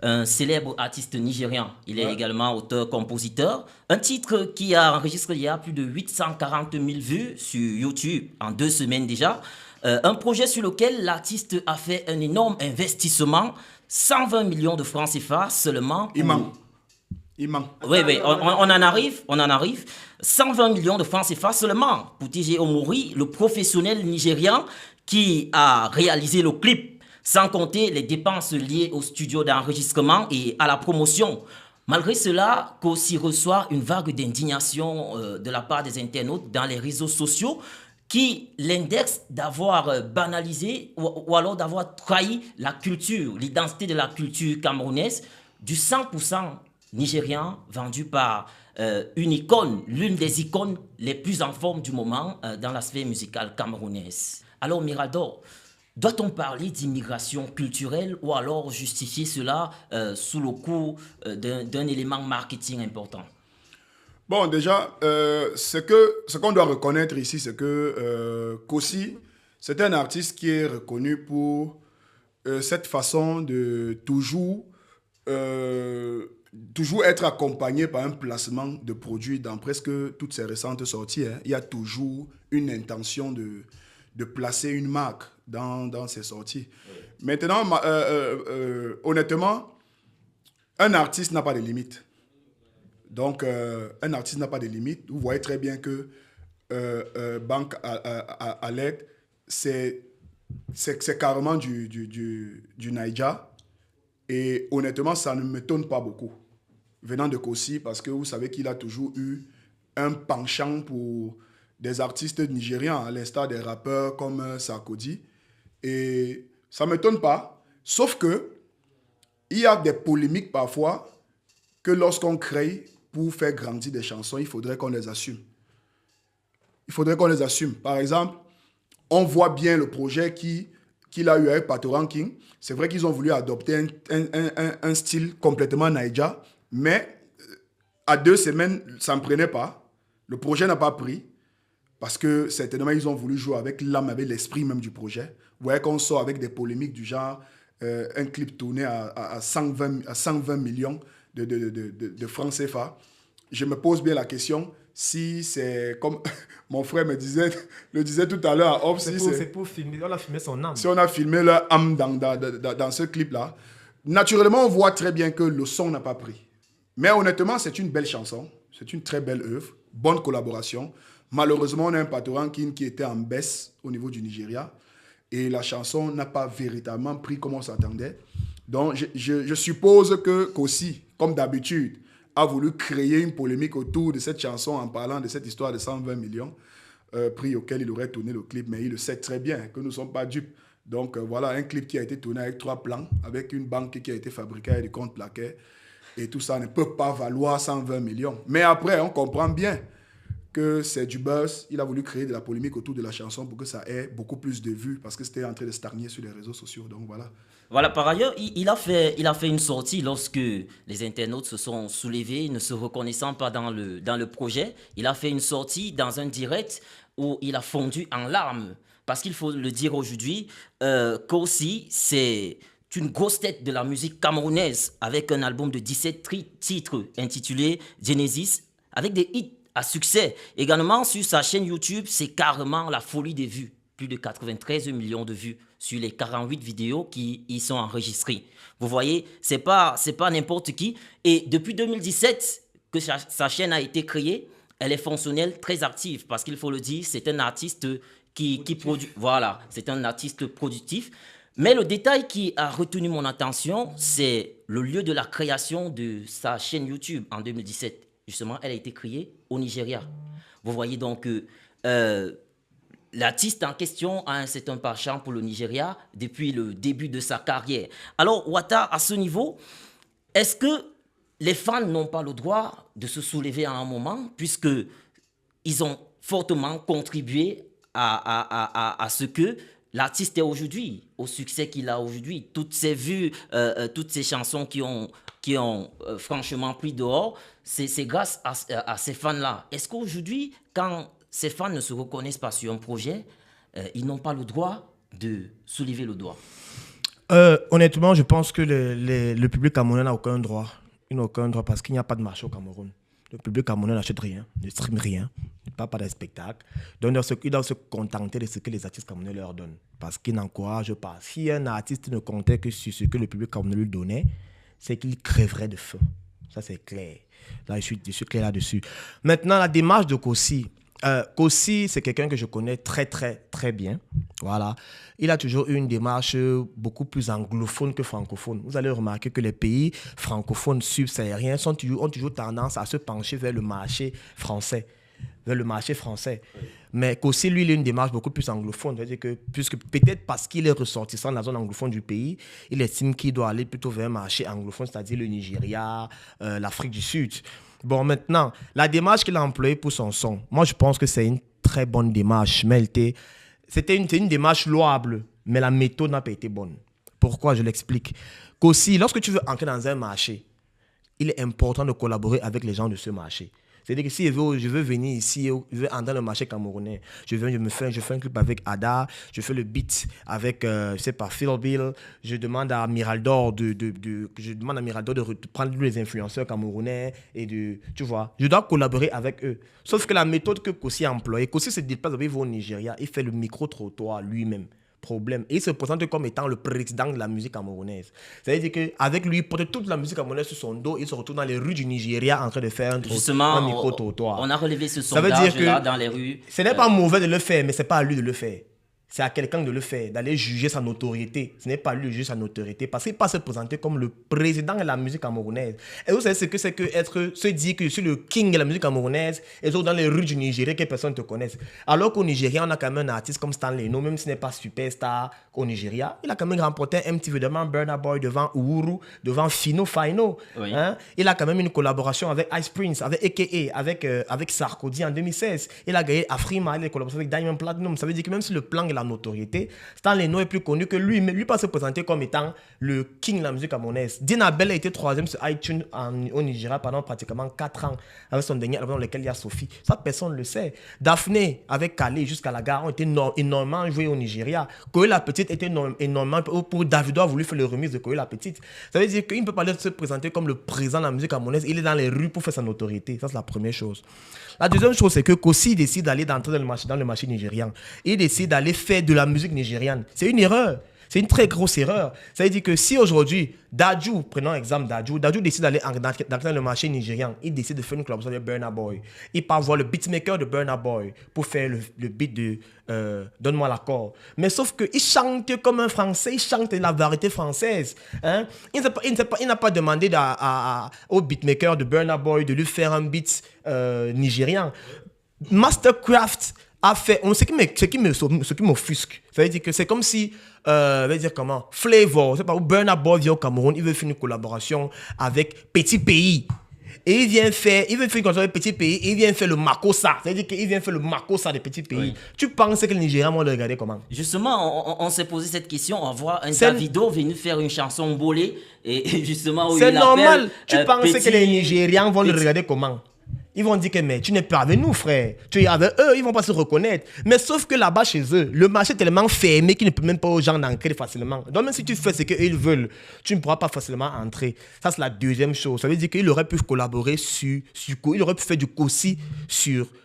un célèbre artiste nigérian. Il est également auteur-compositeur. Un titre qui a enregistré il y a plus de 840 000 vues sur YouTube en 2 semaines déjà. Un projet sur lequel l'artiste a fait un énorme investissement, 120 millions de francs CFA seulement. Il manque. Oui, on en arrive. 120 millions de francs CFA seulement pour TG Omori, le professionnel nigérian qui a réalisé le clip, sans compter les dépenses liées au studio d'enregistrement et à la promotion. Malgré cela, Kosi reçoit une vague d'indignation de la part des internautes dans les réseaux sociaux qui l'indexent d'avoir banalisé ou alors d'avoir trahi la culture, l'identité de la culture camerounaise, du 100% nigérian vendu par une icône, l'une des icônes les plus en forme du moment dans la sphère musicale camerounaise. Alors Mirador, doit-on parler d'immigration culturelle ou alors justifier cela sous le coup d'un élément marketing important? Bon, déjà, ce qu'on doit reconnaître ici, c'est que Kosi, c'est un artiste qui est reconnu pour cette façon de toujours être accompagné par un placement de produits dans presque toutes ses récentes sorties. Hein. Il y a toujours une intention de placer une marque dans ses sorties. Oui. Maintenant, honnêtement, un artiste n'a pas de limite. Donc, un artiste n'a pas de limite. Vous voyez très bien que Banque à l'aide, c'est carrément du Naija. Et honnêtement, ça ne m'étonne pas beaucoup, venant de Kosi, parce que vous savez qu'il a toujours eu un penchant pour des artistes nigérians, à l'instar des rappeurs comme Sarkodie. Et ça ne m'étonne pas, sauf que il y a des polémiques parfois que lorsqu'on crée pour faire grandir des chansons, il faudrait qu'on les assume. Il faudrait qu'on les assume. Par exemple, on voit bien le projet qu'il a eu avec Pato Ranking. C'est vrai qu'ils ont voulu adopter un style complètement Naija, mais à 2 semaines, ça ne prenait pas. Le projet n'a pas pris parce que certainement, ils ont voulu jouer avec l'âme, avec l'esprit même du projet. Vous voyez qu'on sort avec des polémiques du genre un clip tourné à 120 millions de francs CFA. Je me pose bien la question si c'est comme mon frère le disait tout à l'heure. C'est pour filmer, on a filmé son âme. Si on a filmé leur âme dans ce clip-là, naturellement, on voit très bien que le son n'a pas pris. Mais honnêtement, c'est une belle chanson. C'est une très belle œuvre. Bonne collaboration. Malheureusement, on a un Patoran King qui était en baisse au niveau du Nigeria. Et la chanson n'a pas véritablement pris comme on s'attendait. Donc, je suppose que Kosi, comme d'habitude, a voulu créer une polémique autour de cette chanson en parlant de cette histoire de 120 millions, prix auquel il aurait tourné le clip. Mais il le sait très bien que nous ne sommes pas dupes. Donc, voilà un clip qui a été tourné avec 3 plans, avec une banque qui a été fabriquée avec des comptes plaqués. Et tout ça ne peut pas valoir 120 millions. Mais après, on comprend bien que c'est du buzz. Il a voulu créer de la polémique autour de la chanson pour que ça ait beaucoup plus de vues parce que c'était en train de stagner sur les réseaux sociaux. Donc voilà. Voilà, par ailleurs, il a fait une sortie lorsque les internautes se sont soulevés, ne se reconnaissant pas dans le projet. Il a fait une sortie dans un direct où il a fondu en larmes. Parce qu'il faut le dire aujourd'hui, Kosi, c'est une grosse tête de la musique camerounaise avec un album de 17 titres intitulé Genesis, avec des hits à succès. Également, sur sa chaîne YouTube, c'est carrément la folie des vues. Plus de 93 millions de vues sur les 48 vidéos qui y sont enregistrées. Vous voyez, c'est pas n'importe qui. Et depuis 2017 que sa chaîne a été créée, elle est fonctionnelle, très active. Parce qu'il faut le dire, c'est un artiste qui produit. Voilà, c'est un artiste productif. Mais le détail qui a retenu mon attention, c'est le lieu de la création de sa chaîne YouTube en 2017. Justement, elle a été créée au Nigeria. Vous voyez donc que l'artiste en question a un certain penchant pour le Nigeria depuis le début de sa carrière. Alors, Wata, à ce niveau, est-ce que les fans n'ont pas le droit de se soulever à un moment, puisqu'ils ont fortement contribué à ce que l'artiste est aujourd'hui, au succès qu'il a aujourd'hui, toutes ces vues, toutes ces chansons qui ont franchement pris dehors, c'est grâce à ces fans-là. Est-ce qu'aujourd'hui, quand ces fans ne se reconnaissent pas sur un projet, ils n'ont pas le droit de soulever le doigt? Honnêtement, je pense que le public camerounais n'a aucun droit. Il n'a aucun droit parce qu'il n'y a pas de marché au Cameroun. Le public camerounais n'achète rien, ne stream rien, ne parle pas des spectacles. Donc, il doit se contenter de ce que les artistes camerounais leur donnent. Parce qu'ils n'encouragent pas. Si un artiste ne comptait que sur ce que le public camerounais lui donnait, c'est qu'il crèverait de faim. Ça, c'est clair. Là, je suis clair là-dessus. Maintenant, la démarche de Kosi. Kosi, c'est quelqu'un que je connais très, très, très bien. Voilà. Il a toujours eu une démarche beaucoup plus anglophone que francophone. Vous allez remarquer que les pays francophones subsahariens ont toujours tendance à se pencher vers le marché français. Mais Kosi, lui, il a une démarche beaucoup plus anglophone. C'est-à-dire que, puisque peut-être parce qu'il est ressortissant de la zone anglophone du pays, il estime qu'il doit aller plutôt vers un marché anglophone, c'est-à-dire le Nigeria, l'Afrique du Sud. Bon, maintenant, la démarche qu'il a employée pour son son, moi, je pense que c'est une très bonne démarche. Mais c'était une démarche louable, mais la méthode n'a pas été bonne. Pourquoi? Je l'explique. Qu'aussi, lorsque tu veux entrer dans un marché, il est important de collaborer avec les gens de ce marché. C'est-à-dire que si je veux venir ici, je veux entrer dans le marché camerounais, je fais un clip avec Ada, je fais le beat avec, je sais pas, Phil Bill, je demande à Miraldor de prendre les influenceurs camerounais et tu vois, je dois collaborer avec eux. Sauf que la méthode que Kosi a employée, Kosi se déplace au Nigeria, il fait le micro-trottoir lui-même. Problème. Et il se présente comme étant le président de la musique camerounaise. C'est-à-dire qu'avec lui, il porte toute la musique camerounaise sur son dos, il se retrouve dans les rues du Nigeria en train de faire un micro-trottoir. On a relevé ce sondage-là dans les rues. Ce n'est pas mauvais de le faire, mais ce n'est pas à lui de le faire. C'est à quelqu'un de le faire, d'aller juger sa notoriété. Ce n'est pas lui de juger sa notoriété, parce qu'il ne peut pas se présenter comme le président de la musique camerounaise. Et vous savez ce que c'est que se dire que je suis le king de la musique camerounaise et dans les rues du Nigeria que personne ne te connaisse. Alors qu'au Nigeria, on a quand même un artiste comme Stanley No, même s'il n'est pas superstar au Nigeria, il a quand même remporté un MTV devant Burna Boy, devant Uhuru, devant Fino. Oui. Hein? Il a quand même une collaboration avec Ice Prince, avec A.K.A., avec Sarkozy en 2016. Il a gagné Afrima, il a collaboré avec Diamond Platinum. Ça veut dire que même si le plan est la notoriété, Stanley No est plus connu que lui, mais lui peut se présenter comme étant le king de la musique camerounaise. Dina Bell a été 3e sur iTunes au Nigeria pendant pratiquement 4 ans, avec son dernier album dans lequel il y a Sophie. Ça, personne ne le sait. Daphné, avec Kale jusqu'à la gare, ont été énormément joués au Nigeria. Koé la Petite était énormément... Pour Davido a voulu faire le remix de Koé la Petite. Ça veut dire qu'il ne peut pas se présenter comme le président de la musique camerounaise. Il est dans les rues pour faire sa notoriété. Ça, c'est la première chose. La deuxième chose, c'est que Kosi décide d'entrer dans le marché nigérian. Il décide d'aller faire de la musique nigériane. C'est une erreur. C'est une très grosse erreur. Ça veut dire que si aujourd'hui, Dadju, prenons l'exemple Dadju décide d'aller dans le marché nigérian, il décide de faire une collaboration avec Burna Boy. Il part voir le beatmaker de Burna Boy pour faire le beat de Donne-moi l'accord. Mais sauf qu'il chante comme un Français, il chante la variété française. Hein? Il n'a pas demandé au beatmaker de Burna Boy de lui faire un beat nigérian. Mastercraft a fait ce qui m'offusque. Ça veut dire que c'est comme si Flavor, c'est pas où Burna Boy vient au Cameroun, il veut faire une collaboration avec Petit Pays. Et il vient faire une collaboration avec Petit Pays et il vient faire le Makossa. Ça veut dire qu'il vient faire le Makossa des Petits Pays. Oui. Tu penses que les Nigériens vont le regarder comment? Justement, on s'est posé cette question. On voit un Davido venir faire une chanson bolée et justement où c'est il normal. Appelle, tu penses que les Nigériens vont le regarder comment? Ils vont dire que mais tu n'es pas avec nous, frère. Tu es avec eux, ils vont pas se reconnaître. Mais sauf que là-bas chez eux, le marché est tellement fermé qu'ils ne peuvent même pas aux gens d'entrer facilement. Donc même si tu fais ce qu'ils veulent, tu ne pourras pas facilement entrer. Ça, c'est la deuxième chose. Ça veut dire qu'il aurait pu collaborer il aurait pu faire du Kosi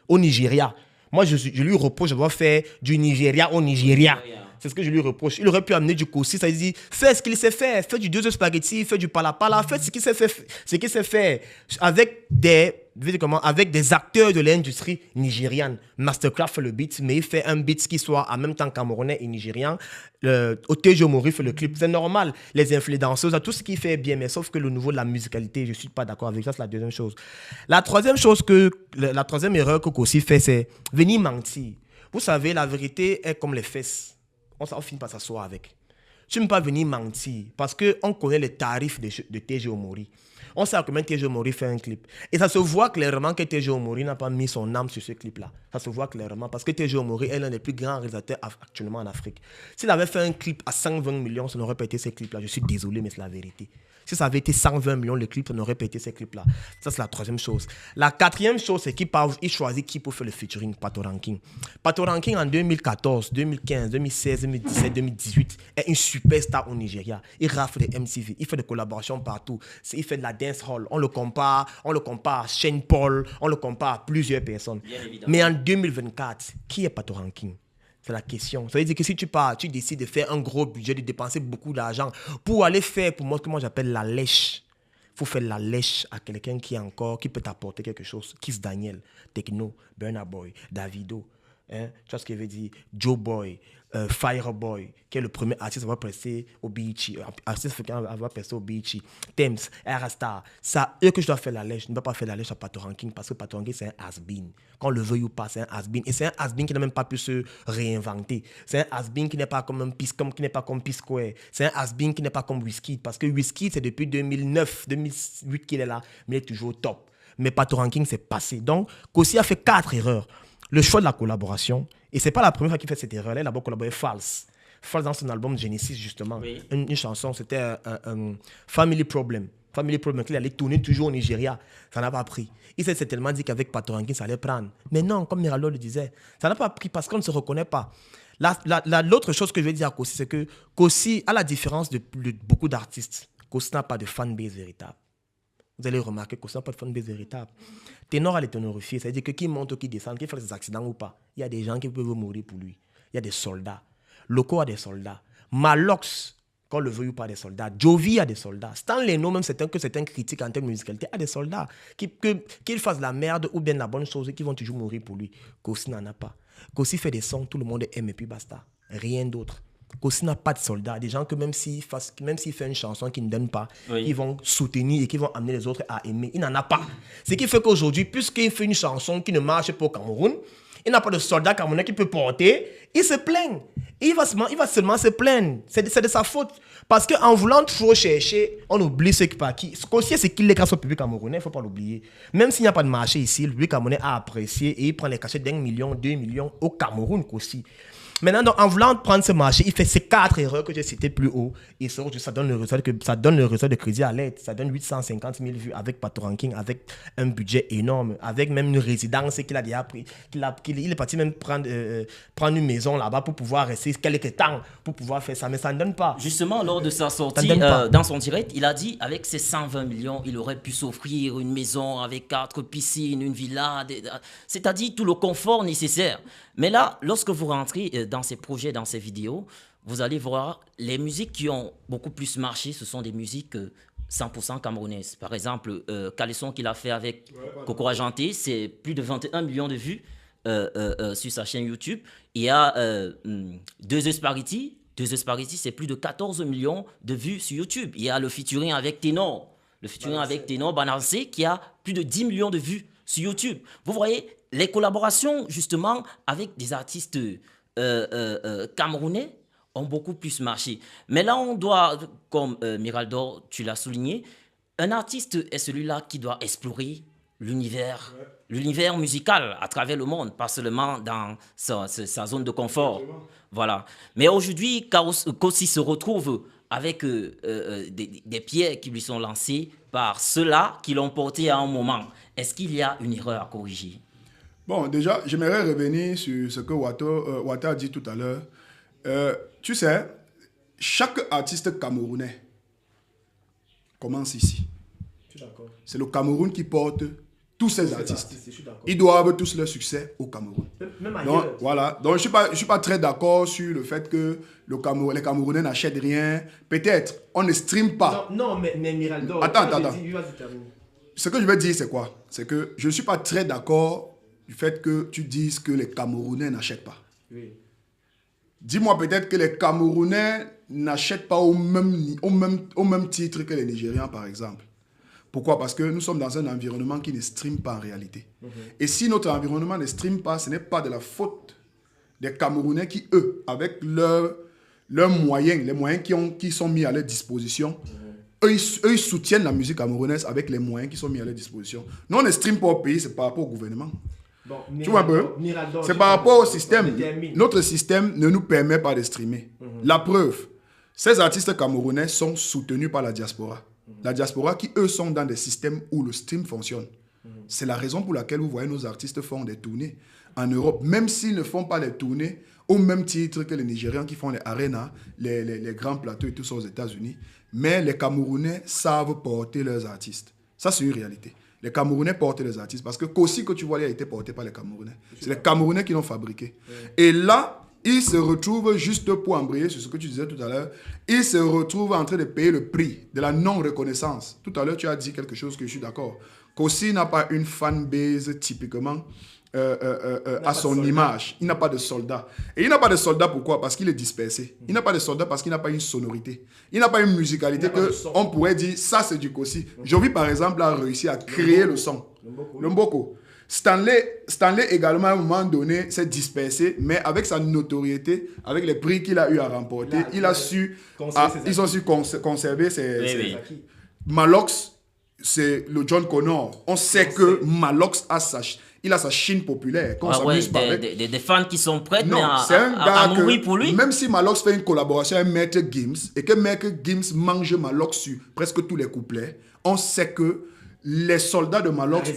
au Nigeria. Moi, je lui reproche d'avoir fait du Nigeria au Nigeria. C'est ce que je lui reproche. Il aurait pu amener du Kosi, ça veut dire, fais ce qu'il sait faire. Fais du 2 spaghetti, fais du palapala, fais ce qu'il sait faire. Avec des acteurs de l'industrie nigériane. Mastercraft fait le beat, mais il fait un beat qui soit en même temps camerounais et nigérien. Otejo Mori fait le clip. C'est normal. Les influenceuses, tout ce qu'il fait est bien, mais sauf que le niveau de la musicalité, je ne suis pas d'accord avec ça. C'est la deuxième chose. La troisième erreur que Kosi fait, c'est venir mentir. Vous savez, la vérité est comme les fesses. On finit par s'asseoir avec. Tu ne peux pas venir mentir parce qu'on connaît les tarifs de TG Omori. On sait combien TG Omori fait un clip. Et ça se voit clairement que TG Omori n'a pas mis son âme sur ce clip-là. Ça se voit clairement parce que TG Omori est l'un des plus grands réalisateurs actuellement en Afrique. S'il avait fait un clip à 120 millions, ça n'aurait pas été ce clip-là. Je suis désolé, mais c'est la vérité. Si ça avait été 120 millions le clip, ça n'aurait pas été ces clips-là. Ça, c'est la troisième chose. La quatrième chose, c'est qu'il choisit qui pour faire le featuring, Patoranking. Patoranking en 2014, 2015, 2016, 2017, 2018 est une superstar au Nigeria. Il rafle des MTV, il fait des collaborations partout. Il fait de la dance hall. On le compare à Shane Paul, on le compare à plusieurs personnes. Mais en 2024, qui est Patoranking? C'est la question. Ça veut dire que si tu décides de faire un gros budget, de dépenser beaucoup d'argent pour aller faire, pour moi, ce que moi j'appelle la lèche. Il faut faire la lèche à quelqu'un qui peut t'apporter quelque chose. Kiss Daniel, Techno, Burna Boy, Davido. Hein? Tu vois ce que je veux dire? Joe Boy, Fireboy, qui est le premier artiste à avoir pressé au BET, Thames, Arastar. Ça, eux que je dois faire la lèche, je ne peux pas faire la lèche à Patoranking parce que Patoranking, c'est un has-been. Qu'on le veuille ou pas, c'est un has-been. Et c'est un has-been qui n'a même pas pu se réinventer. C'est un has-been qui n'est pas comme qui n'est pas comme P-Square. C'est un has-been qui n'est pas comme Wizkid. Parce que Wizkid, c'est depuis 2009, 2008 qu'il est là, mais il est toujours au top. Mais Patoranking, c'est passé. Donc, Kosi a fait 4 erreurs. Le choix de la collaboration, et c'est pas la première fois qu'il fait cette erreur-là, il a d'abord collaboré False dans son album Genesis, justement. Oui. Une chanson, c'était un Family Problem. Family Problem, qu'il allait tourner toujours au Nigeria. Ça n'a pas pris. Il s'est tellement dit qu'avec Patoranking, ça allait prendre. Mais non, comme Miralo le disait, ça n'a pas pris parce qu'on ne se reconnaît pas. L'autre chose que je vais dire à Kosi, c'est que Kosi, à la différence de beaucoup d'artistes, Kosi n'a pas de fanbase véritable. Vous allez remarquer que ça n'a pas de fanbase véritable. Ténor à l'étonorifier, c'est-à-dire que qui monte ou qui descend, qui fait des accidents ou pas, il y a des gens qui peuvent mourir pour lui. Il y a des soldats. Loco a des soldats. Malox, qu'on le veuille ou pas, des soldats. Jovi a des soldats. Stan Leno, même c'est un critique en termes de musicalité, a des soldats. Qu'il fasse la merde ou bien la bonne chose, qui vont toujours mourir pour lui. Kosi n'en a pas. Kosi fait des sons, tout le monde aime et puis basta. Rien d'autre. Kosi n'a pas de soldats, des gens que même s'il fait une chanson qui ne donne pas, oui, ils vont soutenir et qui vont amener les autres à aimer. Il n'en a pas. Ce qui fait qu'aujourd'hui, puisqu'il fait une chanson qui ne marche pas au Cameroun, il n'a pas de soldats camerounais qu'il peut porter, il se plaint. Il va seulement se plaindre. C'est de sa faute. Parce qu'en voulant trop chercher, on oublie ce qui. Kosi, c'est qu'il est grâce au public camerounais, il ne faut pas l'oublier. Même s'il n'y a pas de marché ici, le public camerounais a apprécié et il prend les cachets d'1 million, 2 millions au Cameroun, Kosi. Maintenant, donc, en voulant prendre ce marché, il fait ces 4 erreurs que j'ai citées plus haut. Et ça donne le résultat de Crédit à l'aide. Ça donne 850 000 vues avec Patoranking, avec un budget énorme, avec même une résidence qu'il a déjà pris. Il est parti même prendre une maison là-bas pour pouvoir rester quelques temps, pour pouvoir faire ça. Mais ça ne donne pas. Justement, lors de sa sortie, dans son direct, il a dit avec ses 120 millions, il aurait pu s'offrir une maison avec 4 piscines, une villa, c'est-à-dire tout le confort nécessaire. Mais là, lorsque vous rentrez dans ces projets, dans ces vidéos, vous allez voir, les musiques qui ont beaucoup plus marché, ce sont des musiques 100% camerounaises. Par exemple, Calisson qu'il a fait avec Coco Argenté, c'est plus de 21 millions de vues sur sa chaîne YouTube. Il y a Deux Espariti. Deux Espariti, c'est plus de 14 millions de vues sur YouTube. Il y a le featuring avec Ténor. Le featuring avec Ténor Banancé qui a plus de 10 millions de vues sur YouTube. Vous voyez, les collaborations justement avec des artistes camerounais ont beaucoup plus marché. Mais là, on doit, comme Miraldor, tu l'as souligné, un artiste est celui-là qui doit explorer l'univers musical à travers le monde, pas seulement dans sa zone de confort. Voilà. Mais aujourd'hui, Kossi se retrouve avec des pierres qui lui sont lancées par ceux-là qui l'ont porté à un moment. Est-ce qu'il y a une erreur à corriger? Bon, déjà, j'aimerais revenir sur ce que Wata a dit tout à l'heure. Tu sais, chaque artiste camerounais commence ici. C'est le Cameroun qui porte tous ces artistes. Ils doivent tous leur succès au Cameroun. Même Donc, ailleurs. voilà. Donc, je ne suis pas très d'accord sur le fait que les Camerounais n'achètent rien. Peut-être, on ne stream pas. Non, mais Miraldor. Attends. Ce que je veux dire, c'est quoi? C'est que je ne suis pas très d'accord du fait que tu dises que les Camerounais n'achètent pas. Oui. Dis-moi peut-être que les Camerounais n'achètent pas au même titre que les Nigérians, par exemple. Pourquoi? Parce que nous sommes dans un environnement qui ne stream pas en réalité. Et si notre environnement ne stream pas, ce n'est pas de la faute des Camerounais qui, eux, avec leurs moyens, les moyens qui sont mis à leur disposition, eux, ils soutiennent la musique camerounaise avec les moyens qui sont mis à leur disposition. Nous, on ne stream pas au pays, c'est par rapport au gouvernement. Bon, Tu vois un peu? C'est par rapport au système. Notre système ne nous permet pas de streamer. La preuve, ces artistes camerounais sont soutenus par la diaspora. La diaspora qui, eux, sont dans des systèmes où le stream fonctionne. C'est la raison pour laquelle vous voyez nos artistes font des tournées en Europe, même s'ils ne font pas les tournées au même titre que les Nigérians qui font les arénas, les grands plateaux et tout ça aux États-Unis. Mais les Camerounais savent porter leurs artistes. Ça, c'est une réalité. Les Camerounais portent les artistes parce que Kossi que tu vois, il a été porté par les Camerounais. C'est les Camerounais qui l'ont fabriqué. Et là, ils se retrouvent, juste pour embrayer sur ce que tu disais tout à l'heure, ils se retrouvent en train de payer le prix de la non-reconnaissance. Tout à l'heure, tu as dit quelque chose que je suis d'accord. Kossi n'a pas une fanbase typiquement à son image. Il n'a pas de soldats. Et il n'a pas de soldats pourquoi? Parce qu'il est dispersé. Il n'a pas de soldats parce qu'il n'a pas une sonorité. Il n'a pas une musicalité qu'on pourrait dire, ça c'est du Kossi. Jovi par exemple a réussi à créer le son. Le Mboko. Stanley également à un moment donné s'est dispersé, mais avec sa notoriété, avec les prix qu'il a eu à remporter, ils ont su conserver ses Oui. Malox, c'est le John Connor. On sait que Malox a sa Chine populaire. Des fans qui sont prêts c'est un gars à mourir pour lui. Même si Malox fait une collaboration avec Maître Gims et que Maître Gims mange Malox sur presque tous les couplets, on sait que les soldats de Malox,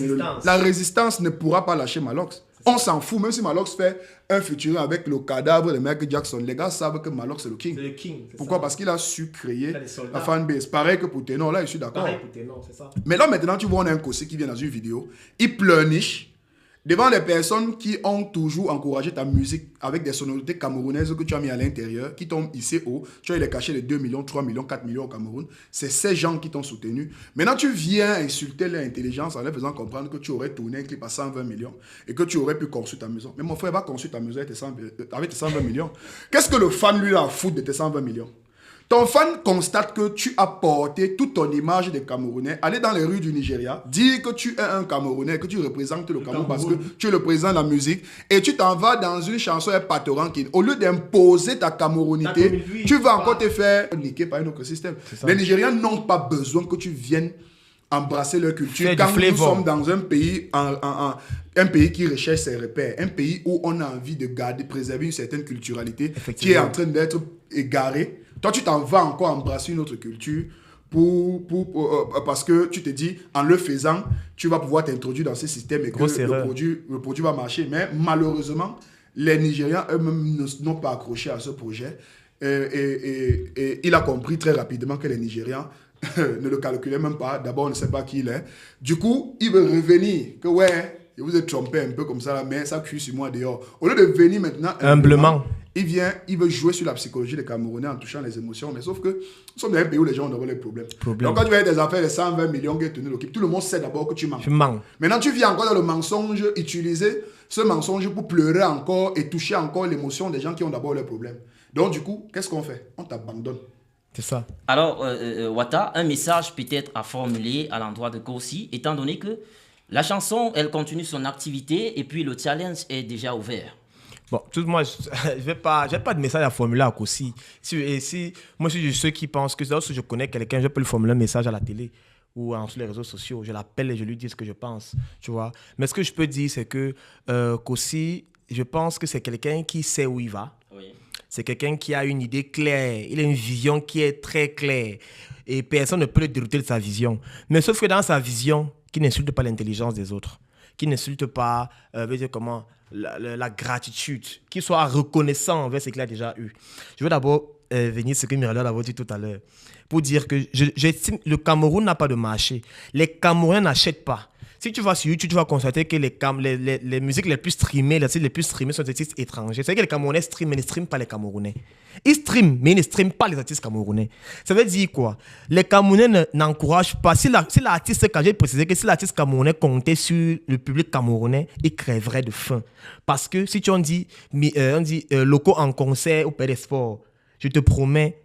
la résistance ne pourra pas lâcher Malox. On s'en fout, même si Malox fait un featuring avec le cadavre de Michael Jackson, les gars savent que Malox c'est le king. C'est le king. Pourquoi? Parce qu'il a su créer la fanbase. Pareil que pour Ténor, là je suis d'accord. Pareil pour Ténor, c'est ça. Mais là maintenant tu vois, on a un Kossi qui vient dans une vidéo, il pleurniche devant les personnes qui ont toujours encouragé ta musique avec des sonorités camerounaises que tu as mis à l'intérieur, qui t'ont hissé haut. Tu as eu les cachets de 2 millions, 3 millions, 4 millions au Cameroun. C'est ces gens qui t'ont soutenu. Maintenant, tu viens insulter leur intelligence en leur faisant comprendre que tu aurais tourné un clip à 120 millions et que tu aurais pu construire ta maison. Mais mon frère va construire ta maison avec tes 120 millions. Qu'est-ce que le fan, lui, a à foutre de tes 120 millions? Ton fan constate que tu as porté toute ton image de Camerounais, aller dans les rues du Nigeria, dire que tu es un Camerounais, que tu représentes le Cameroun parce que tu es le président de la musique, et tu t'en vas dans une chanson avec Pato Rankin. Au lieu d'imposer ta camerounité, tu vas encore te faire niquer par un autre système. Les Nigérians n'ont pas besoin que tu viennes embrasser leur culture quand nous sommes dans un pays, un pays qui recherche ses repères, un pays où on a envie de garder, préserver une certaine culturalité qui est en train d'être égarée. Toi, tu t'en vas encore embrasser une autre culture parce que tu te dis, en le faisant, tu vas pouvoir t'introduire dans ce système et que le produit va marcher. Mais malheureusement, les Nigérians eux-mêmes n'ont pas accroché à ce projet. Et il a compris très rapidement que les Nigérians ne le calculaient même pas. D'abord, on ne sait pas qui il est. Du coup, il veut revenir. Que ouais, je vous ai trompé un peu comme ça, mais ça cuit sur moi dehors. Au lieu de venir maintenant humblement, il veut jouer sur la psychologie des Camerounais en touchant les émotions, mais sauf que nous sommes dans un pays où les gens ont d'abord les problèmes. Donc quand tu vas des affaires de 120 millions qui est tenu l'équipe, tout le monde sait d'abord que tu mens. Maintenant, tu viens encore dans le mensonge, utiliser ce mensonge pour pleurer encore et toucher encore l'émotion des gens qui ont d'abord les problèmes. Donc du coup, qu'est-ce qu'on fait? On t'abandonne. C'est ça. Alors, Wata, un message peut-être à formuler à l'endroit de Kosi, étant donné que la chanson, elle continue son activité et puis le challenge est déjà ouvert. Bon, moi, je vais pas de message à formuler à Kosi. Moi, je suis de ceux qui pensent que lorsque je connais quelqu'un, je peux lui formuler un message à la télé ou sur les réseaux sociaux. Je l'appelle et je lui dis ce que je pense, tu vois. Mais ce que je peux dire, c'est que Kosi, je pense que c'est quelqu'un qui sait où il va. Oui. C'est quelqu'un qui a une idée claire. Il a une vision qui est très claire. Et personne ne peut le dérouter de sa vision. Mais sauf que dans sa vision, qui n'insulte pas l'intelligence des autres, qui n'insulte pas, la gratitude, qui soit reconnaissant envers ce qu'il a déjà eu. Je veux d'abord venir ce que Myriam a dit tout à l'heure, pour dire que j'estime que le Cameroun n'a pas de marché. Les Camerounais n'achètent pas. Si tu vas sur YouTube, tu vas constater que les musiques les plus streamées, les artistes les plus streamés sont des artistes étrangers. C'est-à-dire que les Camerounais streament, mais ils ne streament pas les Camerounais. Ils streament, mais ils ne streament pas les artistes camerounais. Ça veut dire quoi? Les Camerounais n'encouragent pas. Si l'artiste, quand j'ai précisé que si l'artiste camerounais comptait sur le public camerounais, il crèverait de faim. Parce que si on dit locaux en concert au Palais des Sports, je te promets,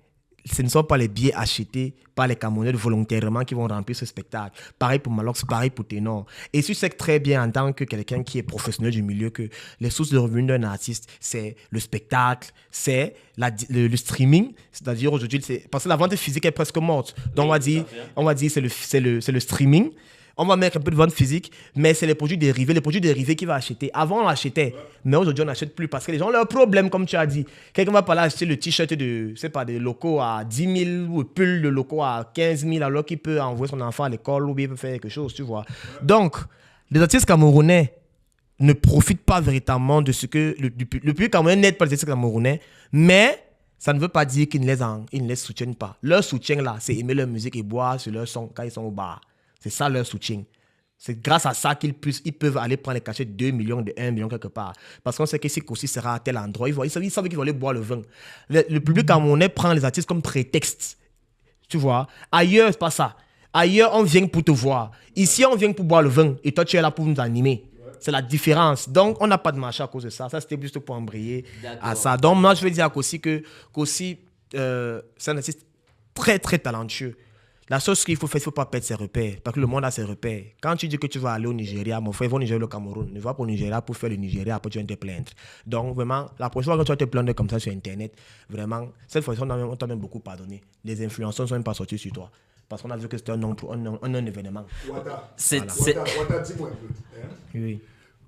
ce ne sont pas les billets achetés par les Camerounais volontairement qui vont remplir ce spectacle. Pareil pour Malox, pareil pour Ténor. Et tu sais très bien en tant que quelqu'un qui est professionnel du milieu que les sources de revenus d'un artiste, c'est le spectacle, c'est le streaming. C'est-à-dire aujourd'hui, parce que la vente physique est presque morte. Donc on va dire c'est le streaming. On va mettre un peu de vente physique, mais c'est les produits dérivés qu'il va acheter. Avant, on l'achetait, mais aujourd'hui, on n'achète plus parce que les gens ont leurs problèmes, comme tu as dit. Quelqu'un va pas là acheter le t-shirt des locaux à 10 000 ou le pull de locaux à 15 000 alors qu'il peut envoyer son enfant à l'école ou bien il peut faire quelque chose, tu vois. Donc, les artistes camerounais ne profitent pas véritablement de ce que le public camerounais n'aide pas les artistes camerounais, mais ça ne veut pas dire qu'ils ne les soutiennent pas. Leur soutien là, c'est aimer leur musique et boire sur leur son quand ils sont au bar. C'est ça leur soutien. C'est grâce à ça ils peuvent aller prendre les cachets de 2 millions, de 1 million quelque part. Parce qu'on sait que si Kosi sera à tel endroit, ils savent qu'ils vont aller boire le vin. Le public camerounais prend les artistes comme prétexte. Tu vois? Ailleurs, c'est pas ça. Ailleurs, on vient pour te voir. Ici, on vient pour boire le vin. Et toi, tu es là pour nous animer. C'est la différence. Donc, on n'a pas de marché à cause de ça. Ça, c'était juste pour embrayer à ça. Donc, moi, je veux dire à Kosi que Kosi, c'est un artiste très, très talentueux. La chose qu'il faut faire, il ne faut pas perdre ses repères. Parce que le monde a ses repères. Quand tu dis que tu vas aller au Nigeria, mon frère, va au Nigeria ou au Cameroun. Ne va pas au Nigeria pour faire le Nigeria, après tu vas te plaindre. Donc, vraiment, la prochaine fois que tu vas te plaindre comme ça sur Internet, vraiment, cette fois-ci, on t'a même beaucoup pardonné. Les influenceurs ne sont même pas sortis sur toi. Parce qu'on a vu que c'était un événement. Wata, Oui. dis-moi un peu. Oui.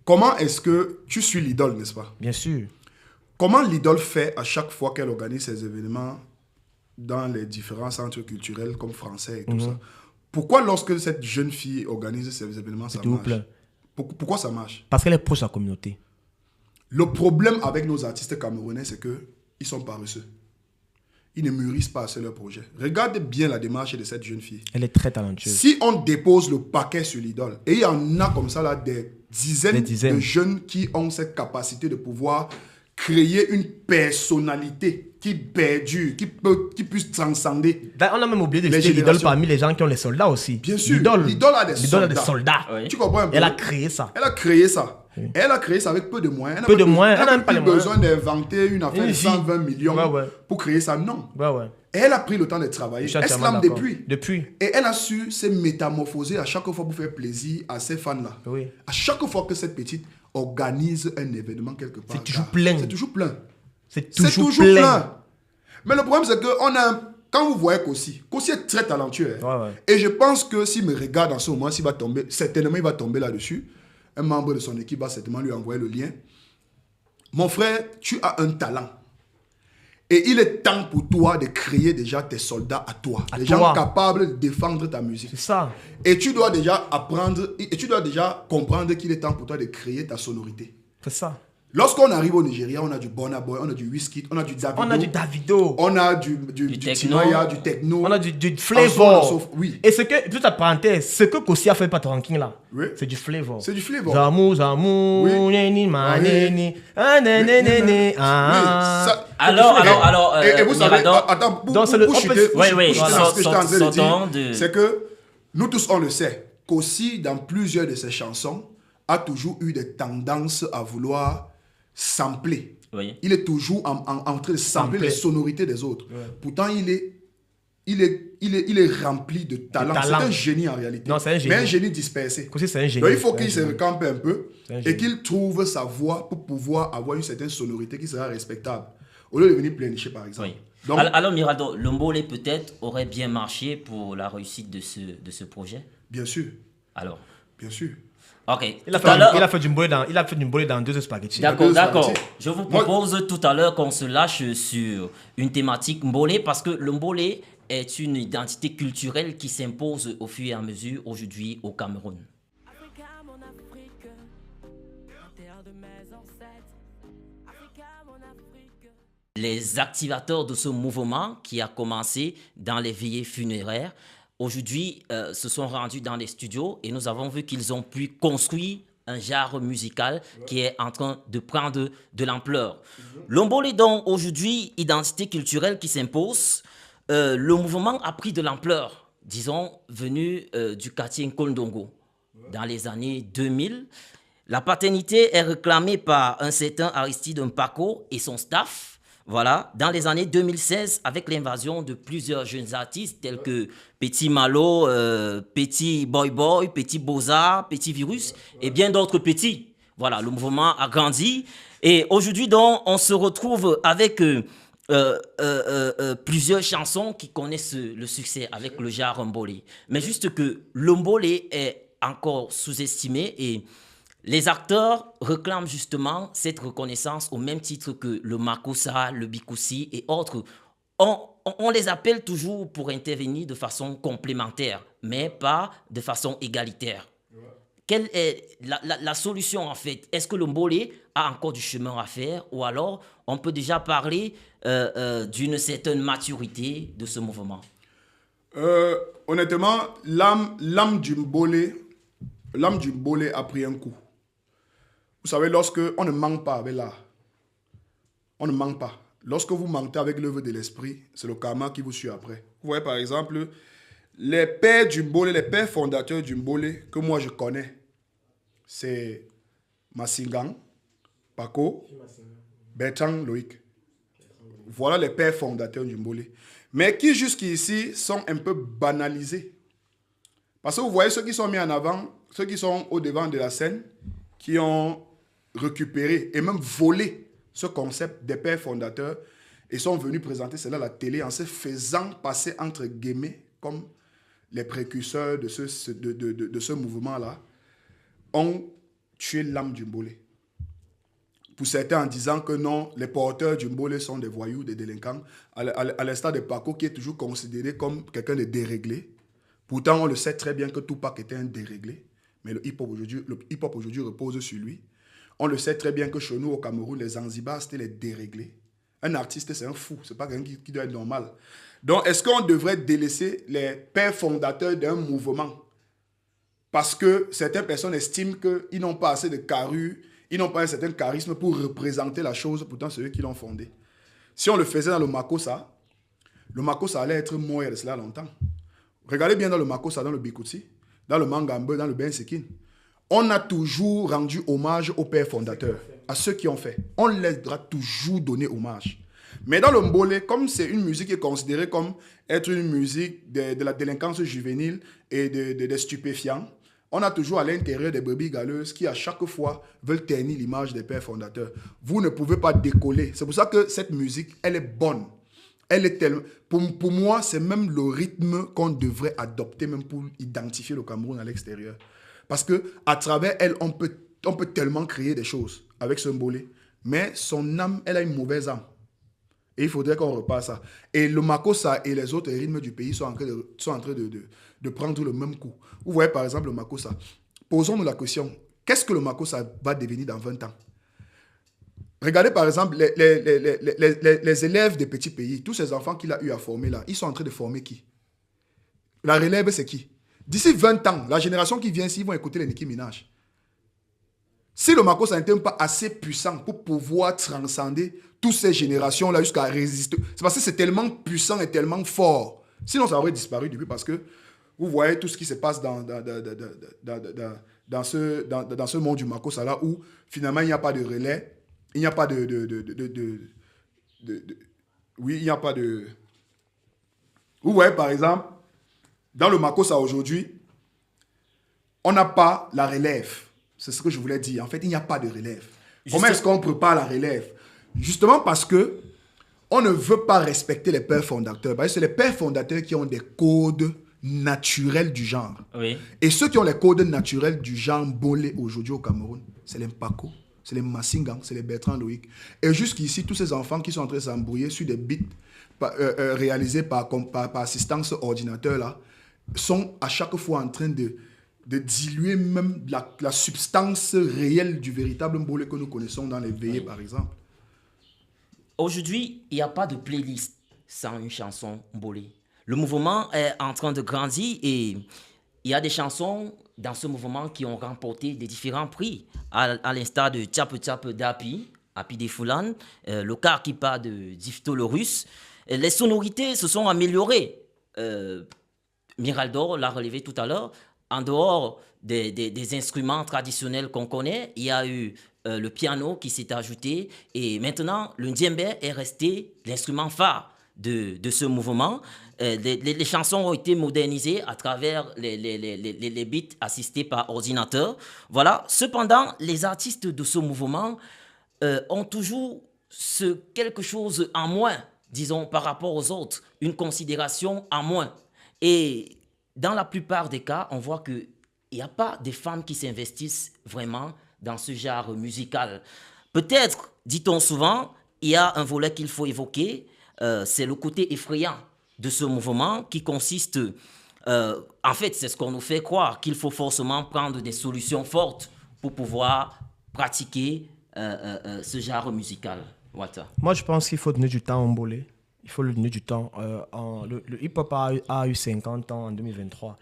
Comment est-ce que tu suis l'idole, n'est-ce pas? Bien sûr. Comment l'idole fait à chaque fois qu'elle organise ses événements dans les différents centres culturels comme français et tout ça? Pourquoi lorsque cette jeune fille organise ces événements, ça marche? Pourquoi ça marche? Parce qu'elle est proche de la communauté. Le problème avec nos artistes camerounais, c'est qu'ils sont paresseux. Ils ne mûrissent pas assez leur projet. Regardez bien la démarche de cette jeune fille. Elle est très talentueuse. Si on dépose le paquet sur l'idole, et il y en a comme ça là, des dizaines de jeunes qui ont cette capacité de pouvoir créer une personnalité qui perdure, qui puisse transcender. On a même oublié de citer l'idole parmi les gens qui ont les soldats aussi. Bien sûr, l'idole a des soldats. Oui. Tu comprends un peu? Elle a créé ça. Oui. Elle a créé ça avec peu de moyens. Elle n'a pas besoin d'inventer une affaire de 120 millions pour créer ça, non. Et elle a pris le temps de travailler. Elle slame depuis. Et elle a su se métamorphoser à chaque fois pour faire plaisir à ces fans-là. Oui. À chaque fois que cette petite organise un événement quelque part. C'est toujours plein. C'est toujours plein. Mais le problème, c'est que quand vous voyez Kosi est très talentueux. Et je pense que s'il me regarde en ce moment, certainement il va tomber là-dessus. Un membre de son équipe va certainement lui envoyer le lien. Mon frère, tu as un talent. Et il est temps pour toi de créer déjà tes soldats à toi. Des gens capables de défendre ta musique. C'est ça. Et tu dois déjà apprendre, et tu dois déjà comprendre qu'il est temps pour toi de créer ta sonorité. C'est ça. Lorsqu'on arrive au Nigeria, on a du Burna Boy, on a du Wizkid, on a du Davido. On a du Davido. On a du techno. Timaya, du techno. On a du flavor. Oui. Et ce que, toute la parenthèse, ce que Kossi a fait par Ranking là, Oui. c'est du flavor. C'est du flavor. Zamou, Oui. neni, ma, Oui. neni, ah, neni, neni, ah. Ça- Alors, et vous savez, Mirador, attends, pour donc c'est le- chuter, on peut- Oui, pour chuter dans ce que j'étais en train de sortons dire, de- c'est que nous tous, on le sait, qu'aussi dans plusieurs de ses chansons, a toujours eu des tendances à vouloir sampler. Oui. Il est toujours en train de sampler les sonorités des autres. Pourtant, il est rempli de talent. C'est talent. un génie en réalité. Non, c'est un génie. Mais un génie dispersé. Kossi, c'est un génie. Donc, il faut C'est un qu'il se génie. recampe un peu C'est un et génie. qu'il trouve sa voix pour pouvoir avoir une certaine sonorité qui sera respectable. Au lieu de venir pleurnicher, par exemple. Oui. Donc, Alors, Mirador, le Mbolé peut-être aurait bien marché pour la réussite de ce projet. bien sûr, Alors, bien sûr. ok. Il a Tout à l'heure- fait du mbolé dans 2 spaghettis. D'accord, deux d'accord. spaghettis. Je vous propose tout à l'heure qu'on se lâche sur une thématique Mbolé parce que le Mbolé est une identité culturelle qui s'impose au fur et à mesure aujourd'hui au Cameroun. Africa, mon Afrique, terre de mes ancêtres. Africa, mon Afrique. Les activateurs de ce mouvement qui a commencé dans les veillées funéraires, aujourd'hui se sont rendus dans les studios et nous avons vu qu'ils ont pu construire un genre musical qui est en train de prendre de l'ampleur. Le Mbolé donc aujourd'hui, identité culturelle qui s'impose, le mouvement a pris de l'ampleur, disons, venu du quartier Nkondongo dans les années 2000. La paternité est réclamée par un certain Aristide Mpako et son staff. Voilà, dans les années 2016, avec l'invasion de plusieurs jeunes artistes tels que Petit Malo, Petit Boy Boy, Petit Beaux-Arts, Petit Virus et bien d'autres petits. Voilà, le mouvement a grandi. Et aujourd'hui, donc, on se retrouve avec plusieurs chansons qui connaissent le succès avec le genre Mbolé. Mais juste que le Mbolé est encore sous-estimé et les acteurs réclament justement cette reconnaissance au même titre que le Makossa, le Bikoussi et autres. On les appelle toujours pour intervenir de façon complémentaire, mais pas de façon égalitaire. Quelle est la solution en fait? Est-ce que le Mbolé a encore du chemin à faire ou alors on peut déjà parler d'une certaine maturité de ce mouvement? Honnêtement, l'âme du Mbolé a pris un coup. Vous savez, lorsque on ne manque pas avec l'art, on ne manque pas. Lorsque vous manquez avec l'œuvre de l'esprit, c'est le karma qui vous suit après. Vous voyez par exemple, les pères du Mbolé, les pères fondateurs du Mbolé que moi je connais, c'est Massingang, Paco, Bertrand Loïc. Voilà les pères fondateurs du Mbolé. Mais qui jusqu'ici sont un peu banalisés. Parce que vous voyez ceux qui sont mis en avant, ceux qui sont au devant de la scène, qui ont récupéré et même volé ce concept des pères fondateurs et sont venus présenter cela à la télé en se faisant passer entre guillemets comme les précurseurs de ce mouvement-là, ont tué l'âme du Mbolé. Pour certains en disant que non, les porteurs du Mbolé sont des voyous, des délinquants, à l'instar de Paco qui est toujours considéré comme quelqu'un de déréglé. Pourtant, on le sait très bien que Tupac était un déréglé, mais le hip-hop aujourd'hui repose sur lui. On le sait très bien que chez nous, au Cameroun, les Zanzibar, c'était les déréglés. Un artiste, c'est un fou, c'est pas quelqu'un qui doit être normal. Donc, est-ce qu'on devrait délaisser les pères fondateurs d'un mouvement parce que certaines personnes estiment qu'ils n'ont pas assez de carrure, ils n'ont pas un certain charisme pour représenter la chose, pourtant c'est eux qui l'ont fondé. Si on le faisait dans le Makossa allait être mort il y a de cela longtemps. Regardez bien dans le Makossa, dans le Bikoussi, dans le Mangambe, dans le Bensekin. On a toujours rendu hommage aux pères fondateurs, à ceux qui ont fait. On leur a toujours donné hommage. Mais dans le Mbolé, comme c'est une musique qui est considérée comme être une musique de la délinquance juvénile et des stupéfiants, on a toujours à l'intérieur des brebis galeuses qui à chaque fois veulent ternir l'image des pères fondateurs. Vous ne pouvez pas décoller. C'est pour ça que cette musique, elle est bonne. Elle est tellement... Pour moi, c'est même le rythme qu'on devrait adopter même pour identifier le Cameroun à l'extérieur. Parce qu'à travers elle, on peut tellement créer des choses avec ce Mbolé. Mais son âme, elle a une mauvaise âme. Et il faudrait qu'on repasse ça. Et le Makossa et les autres rythmes du pays sont en train de prendre le même coup. Vous voyez par exemple le Makossa. Posons-nous la question. Qu'est-ce que le Makossa va devenir dans 20 ans? Regardez par exemple les élèves des petits pays, tous ces enfants qu'il a eu à former là, ils sont en train de former qui? La relève, c'est qui? D'ici 20 ans, la génération qui vient ici, ils vont écouter les Nicki Minaj. Si le Makossa n'était pas assez puissant pour pouvoir transcender toutes ces générations-là jusqu'à résister, c'est parce que c'est tellement puissant et tellement fort. Sinon, ça aurait disparu depuis parce que vous voyez tout ce qui se passe dans ce monde du Makossa là où finalement il n'y a pas de relais. Il n'y a pas oui, il n'y a pas de... Vous voyez, par exemple, dans le Makossa aujourd'hui, on n'a pas la relève. C'est ce que je voulais dire. En fait, il n'y a pas de relève. Comment est-ce qu'on prépare la relève? Justement parce que on ne veut pas respecter les pères fondateurs. Parce que c'est les pères fondateurs qui ont des codes naturels du genre. Oui. Et ceux qui ont les codes naturels du genre Mbolé aujourd'hui au Cameroun, c'est les Mpako, c'est les Massingang, c'est les Bertrand Loïc. Et jusqu'ici, tous ces enfants qui sont en train de s'embrouiller sur des beats réalisés par assistance ordinateur, là, sont à chaque fois en train de diluer même la substance réelle du véritable Mbolé que nous connaissons dans les veillées, par exemple. Aujourd'hui, il n'y a pas de playlist sans une chanson Mbolé. Le mouvement est en train de grandir et il y a des chansons dans ce mouvement qui ont remporté des différents prix, à l'instar de Tchap Tchap d'Api, Api des Foulans, le car qui part de Difto le Russe. Les sonorités se sont améliorées. Miraldor l'a relevé tout à l'heure. En dehors des instruments traditionnels qu'on connaît, il y a eu le piano qui s'est ajouté et maintenant le djembé est resté l'instrument phare de ce mouvement. Les chansons ont été modernisées à travers les beats assistés par ordinateur. Voilà. Cependant, les artistes de ce mouvement ont toujours quelque chose en moins, disons, par rapport aux autres, une considération en moins. Et dans la plupart des cas, on voit qu'il n'y a pas de femmes qui s'investissent vraiment dans ce genre musical. Peut-être, dit-on souvent, il y a un volet qu'il faut évoquer, c'est le côté effrayant de ce mouvement qui consiste, en fait, c'est ce qu'on nous fait croire, qu'il faut forcément prendre des solutions fortes pour pouvoir pratiquer ce genre musical. Wata. Moi, je pense qu'il faut donner du temps au Mbolé. Il faut lui donner du temps. Le hip-hop a eu 50 ans en 2023.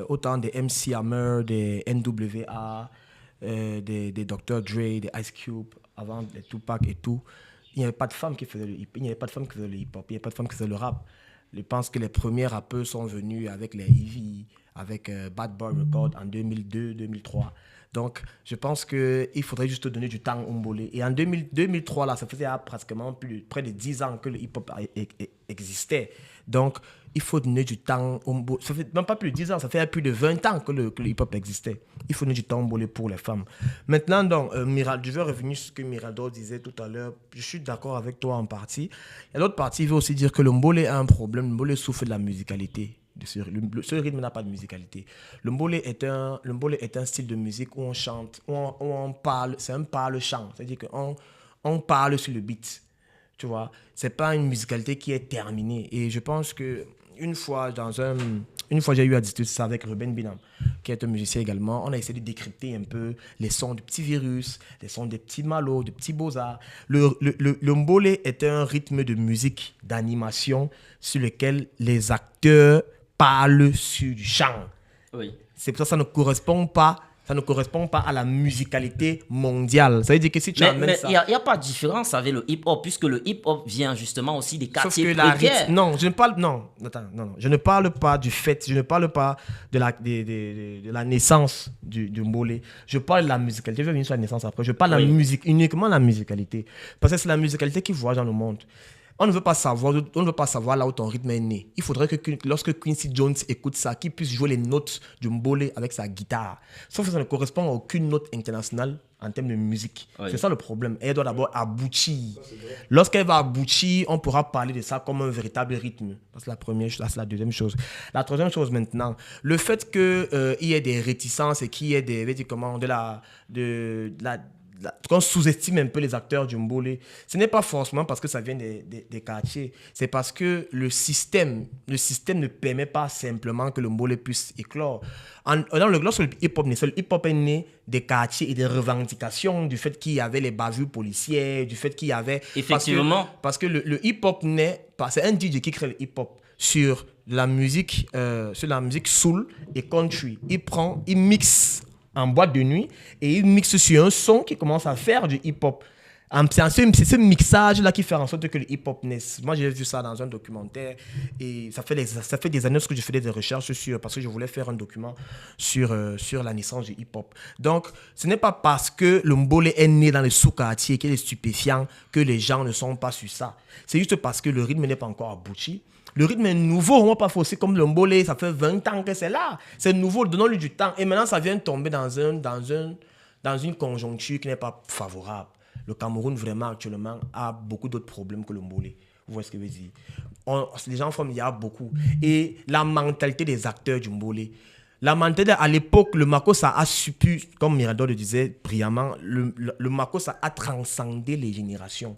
Autant des MC Hammer, des NWA, des Dr. Dre, des Ice Cube, avant des Tupac et tout. Il n'y avait pas de femmes qui faisaient le hip-hop. Il n'y avait pas de femmes qui faisaient le hip-hop. Il n'y avait pas de femmes qui faisaient le rap. Je pense que les premiers rappeurs sont venus avec les Eevee, avec Bad Boy Record en 2002-2003. Donc, je pense qu'il faudrait juste donner du temps au Mbolé. Et en 2003, là, ça faisait pratiquement près de 10 ans que le hip-hop existait. Donc, il faut donner du temps au Mbolé. Ça fait même pas plus de 10 ans, ça fait plus de 20 ans que le hip-hop existait. Il faut donner du temps au Mbolé pour les femmes. Maintenant, donc, je vais revenir sur ce que Miraldor disait tout à l'heure. Je suis d'accord avec toi en partie. Et l'autre partie veut aussi dire que le Mbolé a un problème. Le Mbolé souffre de la musicalité. Ce rythme n'a pas de musicalité. Le Mbolé est un style de musique où on chante, où on parle, c'est un parle-chant. C'est-à-dire qu'on parle sur le beat. Tu vois, c'est pas une musicalité qui est terminée. Et je pense que une fois, j'ai eu à discuter ça avec Ruben Binam, qui est un musicien également. On a essayé de décrypter un peu les sons du petit virus, les sons des petits malos, des petits beaux-arts. Le Mbolé est un rythme de musique, d'animation, sur lequel les acteurs parlent sur du chant. Oui. C'est pour ça que ça ne correspond pas à la musicalité mondiale. Ça veut dire que si tu amènes ça... Mais il n'y a pas de différence avec le hip-hop, puisque le hip-hop vient justement aussi des quartiers Sauf que précaires. je ne parle pas du fait, je ne parle pas de la naissance du Mbolé. Je parle de la musicalité. Je vais venir sur la naissance après. Je parle de la musique, uniquement la musicalité. Parce que c'est la musicalité qui voyage dans le monde. On ne veut pas savoir là où ton rythme est né. Il faudrait que lorsque Quincy Jones écoute ça, qu'il puisse jouer les notes du Mbolé avec sa guitare. Sauf que ça ne correspond à aucune note internationale en termes de musique. Oui. C'est ça le problème. Elle doit d'abord aboutir. Lorsqu'elle va aboutir, on pourra parler de ça comme un véritable rythme. C'est la première chose, c'est la deuxième chose. La troisième chose maintenant, le fait qu'il y ait des réticences et qu'il y ait qu'on sous-estime un peu les acteurs du Mbolé, ce n'est pas forcément parce que ça vient des quartiers, c'est parce que le système ne permet pas simplement que le Mbolé puisse éclore. Lorsque le hip-hop naît, le hip-hop est né des quartiers et des revendications, du fait qu'il y avait les bavures policières, du fait qu'il y avait... Effectivement. Parce que le hip-hop naît, c'est un DJ qui crée le hip-hop sur la musique soul et country. Il mixe en boîte de nuit et il mixe sur un son qui commence à faire du hip-hop. C'est ce mixage-là qui fait en sorte que le hip-hop naisse. Moi, j'ai vu ça dans un documentaire et ça fait des années que je faisais des recherches parce que je voulais faire un document sur la naissance du hip-hop. Donc, ce n'est pas parce que le Mbolé est né dans les sous-quartiers qu'il est stupéfiant que les gens ne sont pas sur ça. C'est juste parce que le rythme n'est pas encore abouti. Le rythme est nouveau, on ne va pas forcer comme le Mbolé, ça fait 20 ans que c'est là. C'est nouveau, donnons-lui du temps. Et maintenant, ça vient tomber dans une conjoncture qui n'est pas favorable. Le Cameroun, vraiment, actuellement, a beaucoup d'autres problèmes que le Mbolé. Vous voyez ce que je veux dire? Les gens font, il y a beaucoup. Et la mentalité des acteurs du Mbolé. La mentalité, à l'époque, le Makossa a pu, comme Mirador le disait brillamment, le Makossa a transcendé les générations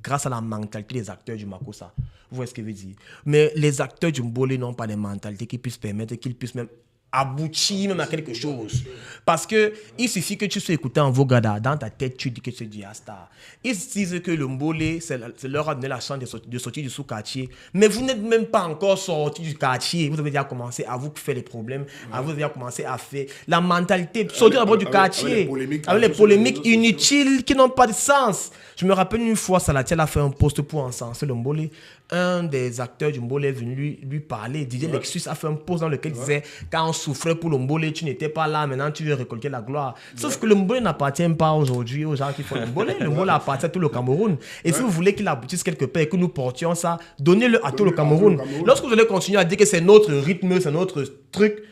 grâce à la mentalité des acteurs du Makossa. Vous voyez ce que je veux dire? Mais les acteurs du Mbolé n'ont pas de mentalité qui puisse permettre qu'ils puissent même aboutir même à quelque chose. Parce que il suffit que tu sois écouté en Vogada, dans ta tête, tu dis que c'est du Asta. Ils disent que le Mbolé, c'est leur a donné la chance de sortir du sous-quartier. Mais vous n'êtes même pas encore sorti du quartier. Vous avez déjà commencé à vous faire les problèmes, vous avez déjà commencé à faire la mentalité, sortir d'abord du quartier. Avec les polémiques inutiles qui n'ont pas de sens. Je me rappelle une fois, Salatiel a fait un post pour encenser le Mbolé. Un des acteurs du Mbolé est venu lui parler. Didier Lexus a fait un post dans lequel il disait quand on souffrait pour le Mbolé, tu n'étais pas là, maintenant tu veux récolter la gloire. Sauf que le Mbolé n'appartient pas aujourd'hui aux gens qui font le Mbolé. Le Mbolé appartient à tout le Cameroun. Et si vous voulez qu'il aboutisse quelque part et que nous portions ça, donnez-le à tout le Cameroun. Lorsque vous allez continuer à dire que c'est notre rythme, c'est notre truc,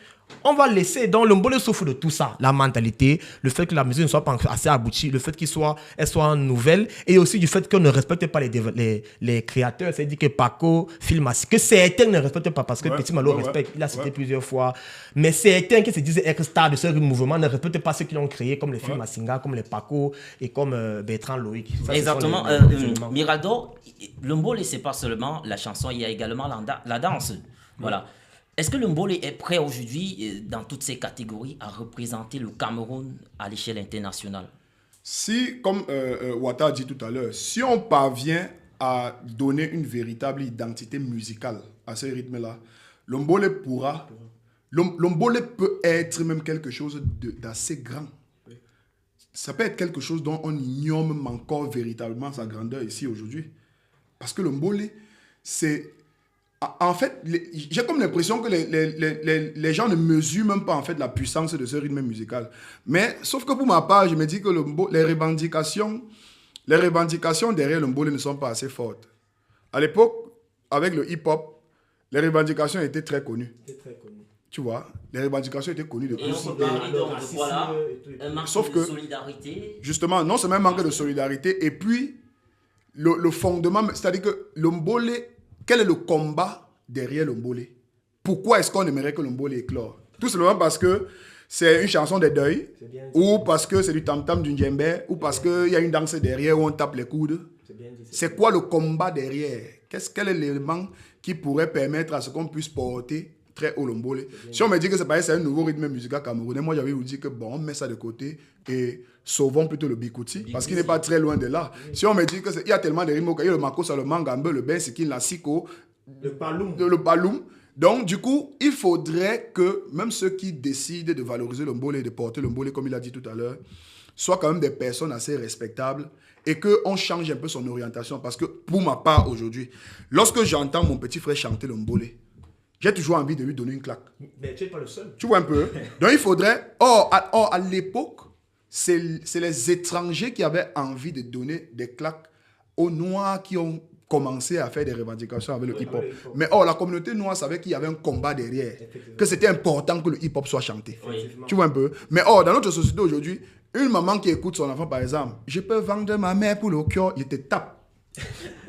on va laisser. Donc le Mbolé souffre de tout ça. La mentalité, le fait que la musique ne soit pas assez aboutie, le fait qu'elle soit nouvelle, et aussi du fait qu'on ne respecte pas les créateurs. C'est-à-dire que Paco, Phil Massy, que certains ne respectent pas, parce que Petit Malo respecte, il a cité plusieurs fois. Mais certains qui se disent être stars de ce mouvement ne respectent pas ceux qui l'ont créé, comme les Phil Massinga, comme les Paco et comme Bertrand Loïc. Ça, exactement. Mirador, le Mbolé, c'est pas seulement la chanson, il y a également la danse. Voilà. Est-ce que le Mbolé est prêt aujourd'hui, dans toutes ces catégories, à représenter le Cameroun à l'échelle internationale? Si, comme Ouattara a dit tout à l'heure, si on parvient à donner une véritable identité musicale à ce rythme-là, le Mbolé pourra... Le Mbolé peut être même quelque chose d'assez grand. Ça peut être quelque chose dont on ignore même encore véritablement sa grandeur ici aujourd'hui. Parce que le Mbolé, c'est... En fait, j'ai comme l'impression que les gens ne mesurent même pas en fait la puissance de ce rythme musical. Mais sauf que pour ma part, je me dis que les revendications derrière le Mbolé ne sont pas assez fortes. À l'époque, avec le hip-hop, les revendications étaient très connues. Tu vois, les revendications étaient connues depuis. Et on peut parler donc, voilà, un manque de solidarité. Justement, non seulement un manque de solidarité, et puis le fondement, c'est-à-dire que le Mbolé, quel est le combat derrière le Mbolé? Pourquoi est-ce qu'on aimerait que le Mbolé éclore? Tout simplement parce que c'est une chanson de deuil, ou parce que c'est du tam-tam, du djembé, ou parce qu'il y a une danse derrière où on tape les coudes. C'est quoi le combat derrière? Quel est l'élément qui pourrait permettre à ce qu'on puisse porter très haut le Mbolé? Si on me dit que c'est un nouveau rythme musical camerounais, moi j'avais vous dire que bon, on met ça de côté et sauvons plutôt le Bikouti, parce qu'il n'est pas très loin de là. Si on me dit qu'il y a tellement de rythmes, il y a le Makossa, le Mangambe, le Bensikin, la Siko, le Baloum. Donc, du coup, il faudrait que même ceux qui décident de valoriser le Mbolé et de porter le Mbolé, comme il a dit tout à l'heure, soient quand même des personnes assez respectables et qu'on change un peu son orientation. Parce que, pour ma part, aujourd'hui, lorsque j'entends mon petit frère chanter le Mbolé, j'ai toujours envie de lui donner une claque. Mais tu n'es pas le seul. Tu vois un peu? Donc, il faudrait... à l'époque, c'est les étrangers qui avaient envie de donner des claques aux Noirs qui ont commencé à faire des revendications avec le hip-hop. Mais la communauté noire savait qu'il y avait un combat derrière, que c'était important que le hip-hop soit chanté. Tu vois un peu? Mais dans notre société aujourd'hui, une maman qui écoute son enfant, par exemple, je peux vendre ma mère pour le cœur, il te tape.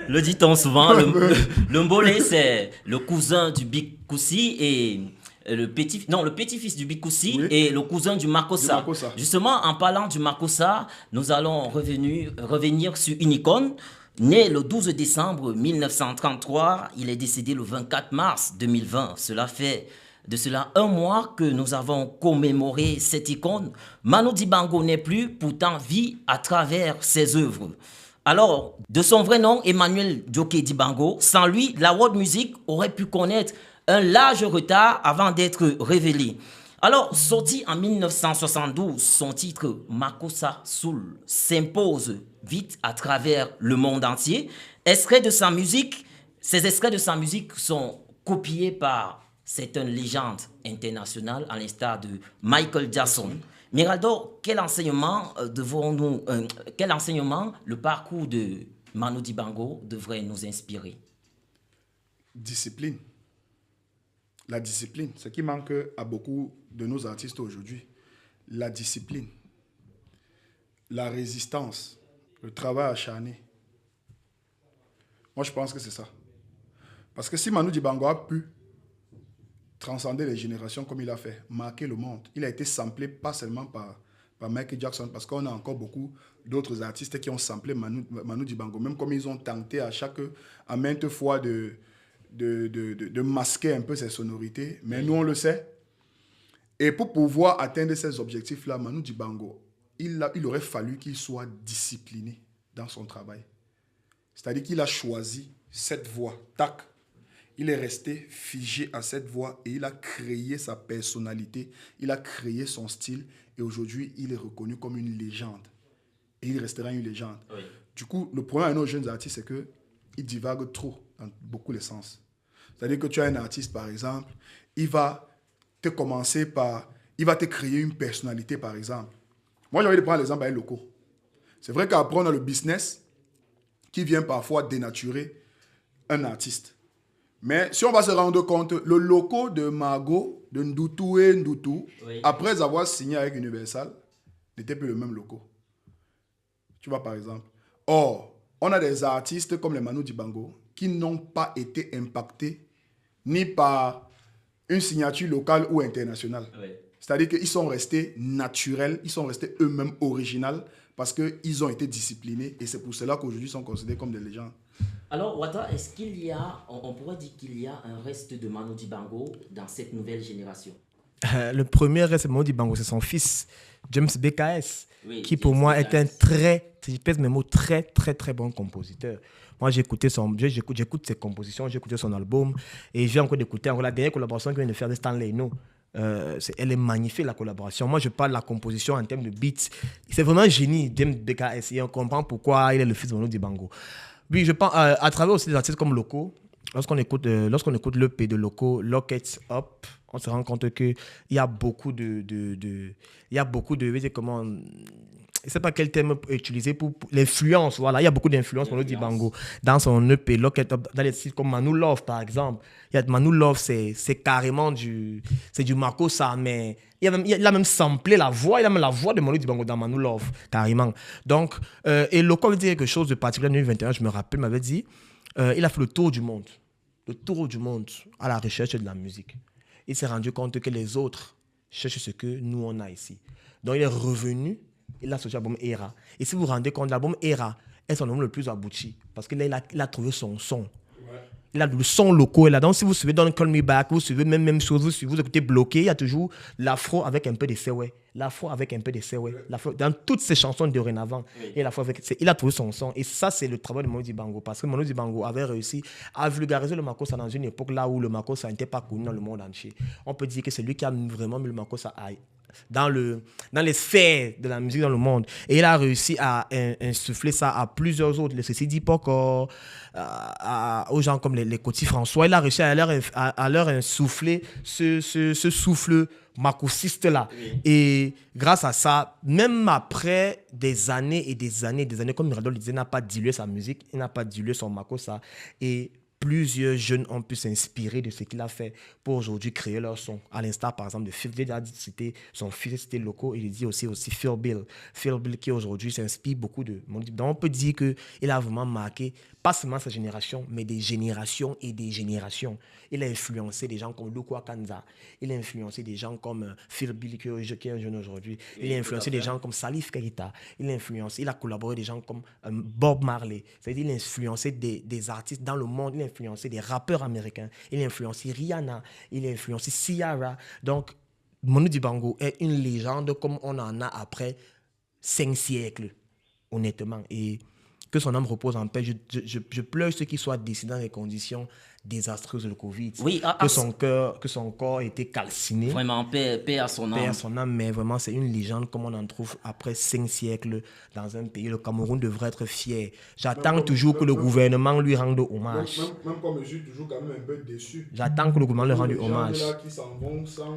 Le dit-on souvent, le Mbolé, c'est le cousin du Big Koussi et le petit-fils du Bikoussi Oui. et le cousin du Makossa. Du Makossa. Justement, en parlant du Makossa, nous allons revenir sur une icône. Né le 12 décembre 1933, il est décédé le 24 mars 2020. Cela fait de cela un mois que nous avons commémoré cette icône. Manu Dibango n'est plus, pourtant vit à travers ses œuvres. Alors, de son vrai nom, Emmanuel Dioké Dibango, sans lui, la world music aurait pu connaître un large retard avant d'être révélé. Alors, sorti en 1972, son titre Makossa Soul s'impose vite à travers le monde entier. Ces extraits de sa musique sont copiés par certaines légendes internationales, à l'instar de Michael Jackson. Miraldo, quel enseignement le parcours de Manu Dibango devrait nous inspirer? Discipline. La discipline, ce qui manque à beaucoup de nos artistes aujourd'hui. La discipline, la résistance, le travail acharné. Moi, je pense que c'est ça. Parce que si Manu Dibango a pu transcender les générations comme il a fait, marquer le monde, il a été samplé pas seulement par Michael Jackson, parce qu'on a encore beaucoup d'autres artistes qui ont samplé Manu Dibango, même comme ils ont tenté à maintes fois de masquer un peu ses sonorités. Mais nous, on le sait. Et pour pouvoir atteindre ces objectifs-là, Manu Dibango, il aurait fallu qu'il soit discipliné dans son travail. C'est-à-dire qu'il a choisi cette voie. Tac. Il est resté figé à cette voie et il a créé sa personnalité. Il a créé son style. Et aujourd'hui, il est reconnu comme une légende. Et il restera une légende. Oui. Du coup, le problème avec nos jeunes artistes, c'est qu'ils divaguent trop dans beaucoup les sens. C'est-à-dire que tu as un artiste, par exemple, il va te créer une personnalité, par exemple. Moi, j'ai envie de prendre l'exemple avec Loco. C'est vrai qu'après, on a le business qui vient parfois dénaturer un artiste. Mais si on va se rendre compte, le Loco de Margot, de Ndoutou, oui, après avoir signé avec Universal, n'était plus le même Loco. Tu vois, par exemple. Or, on a des artistes comme les Manu Dibango qui n'ont pas été impactés ni par une signature locale ou internationale. Oui. C'est-à-dire qu'ils sont restés naturels, ils sont restés eux-mêmes originaux parce qu'ils ont été disciplinés et c'est pour cela qu'aujourd'hui ils sont considérés comme des légendes. Alors, Wata, est-ce qu'il y a, on pourrait dire qu'il y a un reste de Manu Dibango dans cette nouvelle génération? Le premier reste de Manu Dibango, c'est son fils, James BKS, oui, qui pour moi est un je pèse mes mots, très bon compositeur. Moi, j'écoute ses compositions, j'écoute son album et je viens encore d'écouter la dernière collaboration qu'il vient de faire de Stanley No. Elle est magnifique, la collaboration. Moi, je parle de la composition en termes de beats. C'est vraiment un génie, James BKS, et on comprend pourquoi il est le fils de Manu Dibango. Oui, je pense à travers aussi des artistes comme Loco. Lorsqu'on écoute l'EP de Loco, Lock It Up, on se rend compte qu'il y a beaucoup de comment, je ne sais pas quel terme utiliser pour l'influence. Voilà, il y a beaucoup d'influence pour Manu Dibango dans son EP, Lock It Up, dans les titres comme Manu Love, par exemple. Manu Love, c'est carrément du Makossa, mais il a même samplé la voix, il a même la voix de Manu Dibango dans Manu Love, carrément. Donc, et Loco veut dire quelque chose de particulier en 2021, je me rappelle, m'avait dit, il a fait le tour du monde à la recherche de la musique. Il s'est rendu compte que les autres cherchent ce que nous, on a ici. Donc, il est revenu. Il a sorti l'album Era. Et si vous vous rendez compte, l'album Era est son album le plus abouti. Parce que là, il a trouvé son son. Ouais. Il a le son local. Là. Donc, si vous suivez Don't Call Me Back, vous suivez même chose, vous écoutez Bloqué, il y a toujours l'afro avec un peu de Sewe. L'afro avec un peu de Sewe. Dans toutes ses chansons dorénavant, oui. Il a trouvé son son. Et ça, c'est le travail de Manu Dibango. Parce que Manu Dibango avait réussi à vulgariser le Makossa dans une époque là où le Makossa n'était pas connu dans le monde entier. On peut dire que c'est lui qui a vraiment mis le Makossa dans les sphères de la musique dans le monde. Et il a réussi à insuffler ça à plusieurs autres, les Sidi Poko, aux gens comme les Coty François. Il a réussi à leur insuffler ce souffle makossiste-là. Oui. Et grâce à ça, même après des années et des années, comme Mirador le disait, il n'a pas dilué sa musique, il n'a pas dilué son Makossa. Et plusieurs jeunes ont pu s'inspirer de ce qu'il a fait pour aujourd'hui créer leur son. À l'instar, par exemple, de Phil. J'ai déjà dit citer son fils, c'était locaux. Il dit aussi Phil Bill. Phil Bill qui aujourd'hui s'inspire beaucoup de... Donc on peut dire qu'il a vraiment marqué, pas seulement sa génération, mais des générations et des générations. Il a influencé des gens comme Luku Akanza. Il a influencé des gens comme Phil Bill qui est un jeune aujourd'hui. Il a influencé des gens comme Salif Keita. Il a collaboré avec des gens comme Bob Marley. C'est-à-dire qu'il a influencé des artistes dans le monde. Il a influencé des rappeurs américains. Il a influencé Rihanna. Il a influencé Ciara. Donc, Manu Dibango est une légende comme on en a après 5 siècles, honnêtement. Et que son âme repose en paix. Je pleure ceux qui soient décédés dans des conditions désastreuses de le Covid. Oui, que son corps ait été calciné. Vraiment, paix à son âme. Paix à son âme, mais vraiment, c'est une légende comme on en trouve après 5 siècles dans un pays. Le Cameroun devrait être fier. J'attends toujours que le gouvernement lui rende hommage. Même comme je suis toujours quand même un peu déçu. J'attends que le gouvernement lui rende hommage. Là qui s'en vont sans...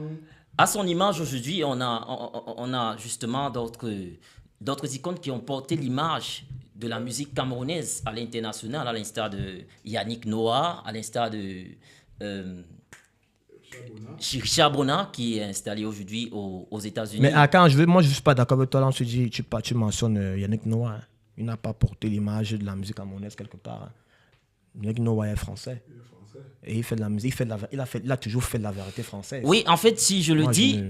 À son image, aujourd'hui, on a justement d'autres icônes qui ont porté l'image de la musique camerounaise à l'international, à l'instar de Yannick Noah, à l'instar de Chabona, qui est installé aujourd'hui aux États-Unis. Mais quand moi, je ne suis pas d'accord avec toi. Là, on se dit, tu mentionnes Yannick Noah. Hein. Il n'a pas porté l'image de la musique camerounaise quelque part. Hein. Yannick Noah est français. Et il fait de la musique, il a toujours fait de la vérité française. Oui, en fait, si je le dis,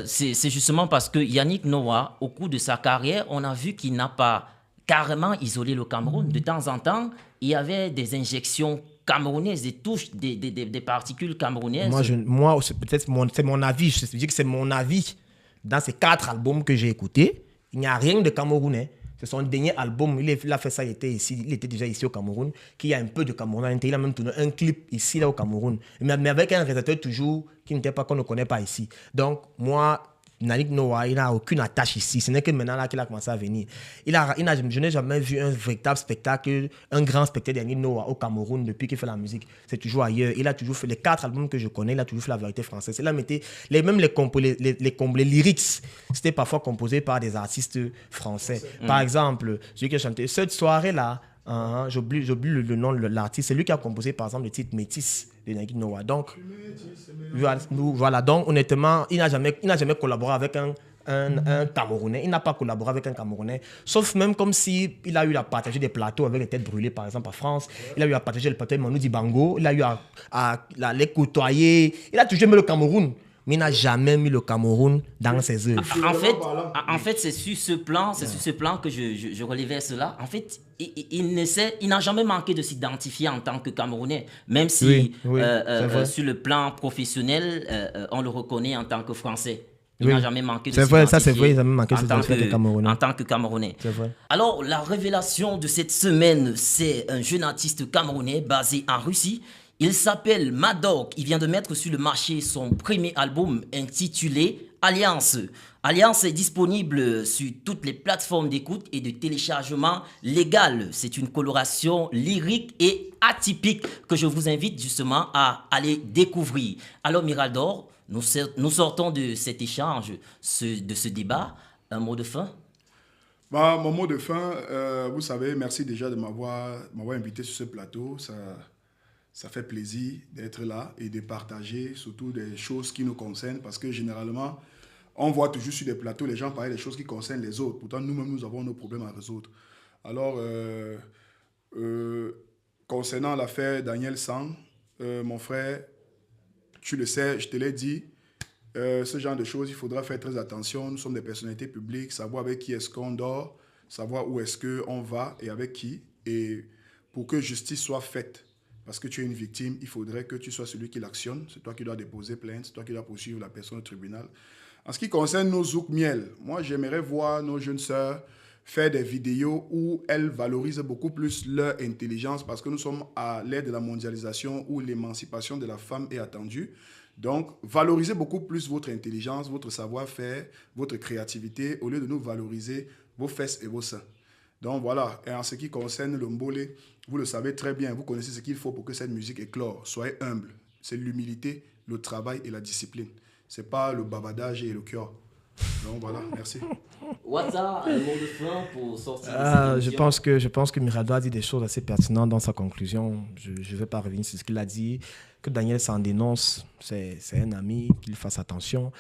c'est justement parce que Yannick Noah, au cours de sa carrière, on a vu qu'il n'a pas carrément isolé le Cameroun. De temps en temps, il y avait des injections camerounaises, des touches, des particules camerounaises. Moi c'est mon avis. Je dis que c'est mon avis. Dans ces 4 albums que j'ai écoutés, il n'y a rien de camerounais. C'est son dernier album, il a fait ça, il était déjà ici au Cameroun, qu'il y a un peu de Cameroun. Il a même tourné un clip ici, là, au Cameroun. Mais avec un réalisateur toujours qu'on ne connaît pas ici. Donc, moi, Yannick Noah, il n'a aucune attache ici. Ce n'est que maintenant là qu'il a commencé à venir. Je n'ai jamais vu un véritable spectacle, un grand spectacle d'Yannick Noah au Cameroun depuis qu'il fait la musique. C'est toujours ailleurs. Il a toujours fait les 4 albums que je connais, il a toujours fait la vérité française. Il a mis même les lyrics, c'était parfois composé par des artistes français. Par exemple, celui qui a chanté cette soirée-là, j'oublie le nom de l'artiste, c'est lui qui a composé par exemple le titre Métis de Yannick Noah. Donc, voilà, donc honnêtement, il n'a jamais collaboré avec un Camerounais. Il n'a pas collaboré avec un Camerounais, sauf même comme si il a eu à partager des plateaux avec les Têtes Brûlées, par exemple, en France. Il a eu à partager le plateau avec Manu Dibango. Il a eu à les côtoyer. Il a toujours aimé le Cameroun, mais il n'a jamais mis le Cameroun dans ses œuvres. En fait, c'est sur ce plan que je relevais cela. En fait, il n'a jamais manqué de s'identifier en tant que Camerounais, même si sur le plan professionnel, on le reconnaît en tant que Français. Il n'a jamais manqué de s'identifier. Ça, c'est vrai, il n'a jamais manqué de s'identifier en tant que Camerounais. C'est vrai. Alors, la révélation de cette semaine, c'est un jeune artiste camerounais basé en Russie. Il s'appelle Madog. Il vient de mettre sur le marché son premier album intitulé Alliance. Alliance est disponible sur toutes les plateformes d'écoute et de téléchargement légal. C'est une coloration lyrique et atypique que je vous invite justement à aller découvrir. Alors Miraldor, nous sortons de cet échange, de ce débat. Un mot de fin? Mon mot de fin, vous savez, merci déjà de m'avoir invité sur ce plateau. Ça fait plaisir d'être là et de partager surtout des choses qui nous concernent parce que généralement, on voit toujours sur des plateaux les gens parler des choses qui concernent les autres. Pourtant, nous-mêmes, nous avons nos problèmes à résoudre. Alors, concernant l'affaire Daniel Sang, mon frère, tu le sais, je te l'ai dit, ce genre de choses, il faudra faire très attention. Nous sommes des personnalités publiques, savoir avec qui est-ce qu'on dort, savoir où est-ce qu'on va et avec qui. Et pour que justice soit faite, parce que tu es une victime, il faudrait que tu sois celui qui l'actionne. C'est toi qui dois déposer plainte, c'est toi qui dois poursuivre la personne au tribunal. En ce qui concerne nos zouk miel, moi j'aimerais voir nos jeunes sœurs faire des vidéos où elles valorisent beaucoup plus leur intelligence parce que nous sommes à l'ère de la mondialisation où l'émancipation de la femme est attendue. Donc, valorisez beaucoup plus votre intelligence, votre savoir-faire, votre créativité au lieu de nous valoriser vos fesses et vos seins. Donc voilà, et en ce qui concerne le mbolé, vous le savez très bien, vous connaissez ce qu'il faut pour que cette musique éclore. Soyez humble, c'est l'humilité, le travail et la discipline. Ce n'est pas le bavardage et le cœur. Donc voilà, merci. Ouattara, un mot de fin pour sortir de cette Je pense que Mirado a dit des choses assez pertinentes dans sa conclusion. Je ne vais pas revenir sur ce qu'il a dit. Que Daniel s'en dénonce, c'est un ami, qu'il fasse attention.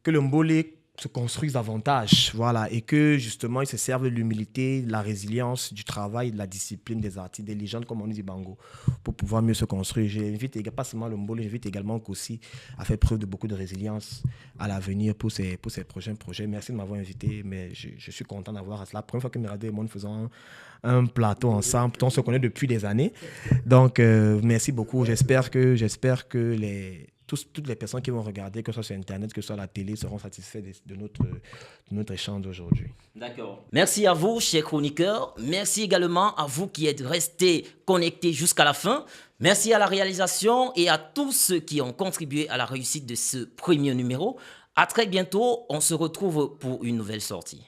Que le Mbolé se construise davantage, voilà, et que justement il se serve de l'humilité, de la résilience, du travail, de la discipline des artistes, des légendes comme on dit Bango, pour pouvoir mieux se construire. J'invite pas seulement le Mbolo, j'invite également Kossi à faire preuve de beaucoup de résilience à l'avenir pour ses prochains projets. Merci de m'avoir invité, mais je suis content d'avoir la première fois que Mirado et moi nous faisons un plateau ensemble. On se connaît depuis des années, donc merci beaucoup. J'espère que toutes les personnes qui vont regarder, que ce soit sur Internet, que ce soit à la télé, seront satisfaits de notre échange d'aujourd'hui. D'accord. Merci à vous, chers chroniqueurs. Merci également à vous qui êtes restés connectés jusqu'à la fin. Merci à la réalisation et à tous ceux qui ont contribué à la réussite de ce premier numéro. À très bientôt. On se retrouve pour une nouvelle sortie.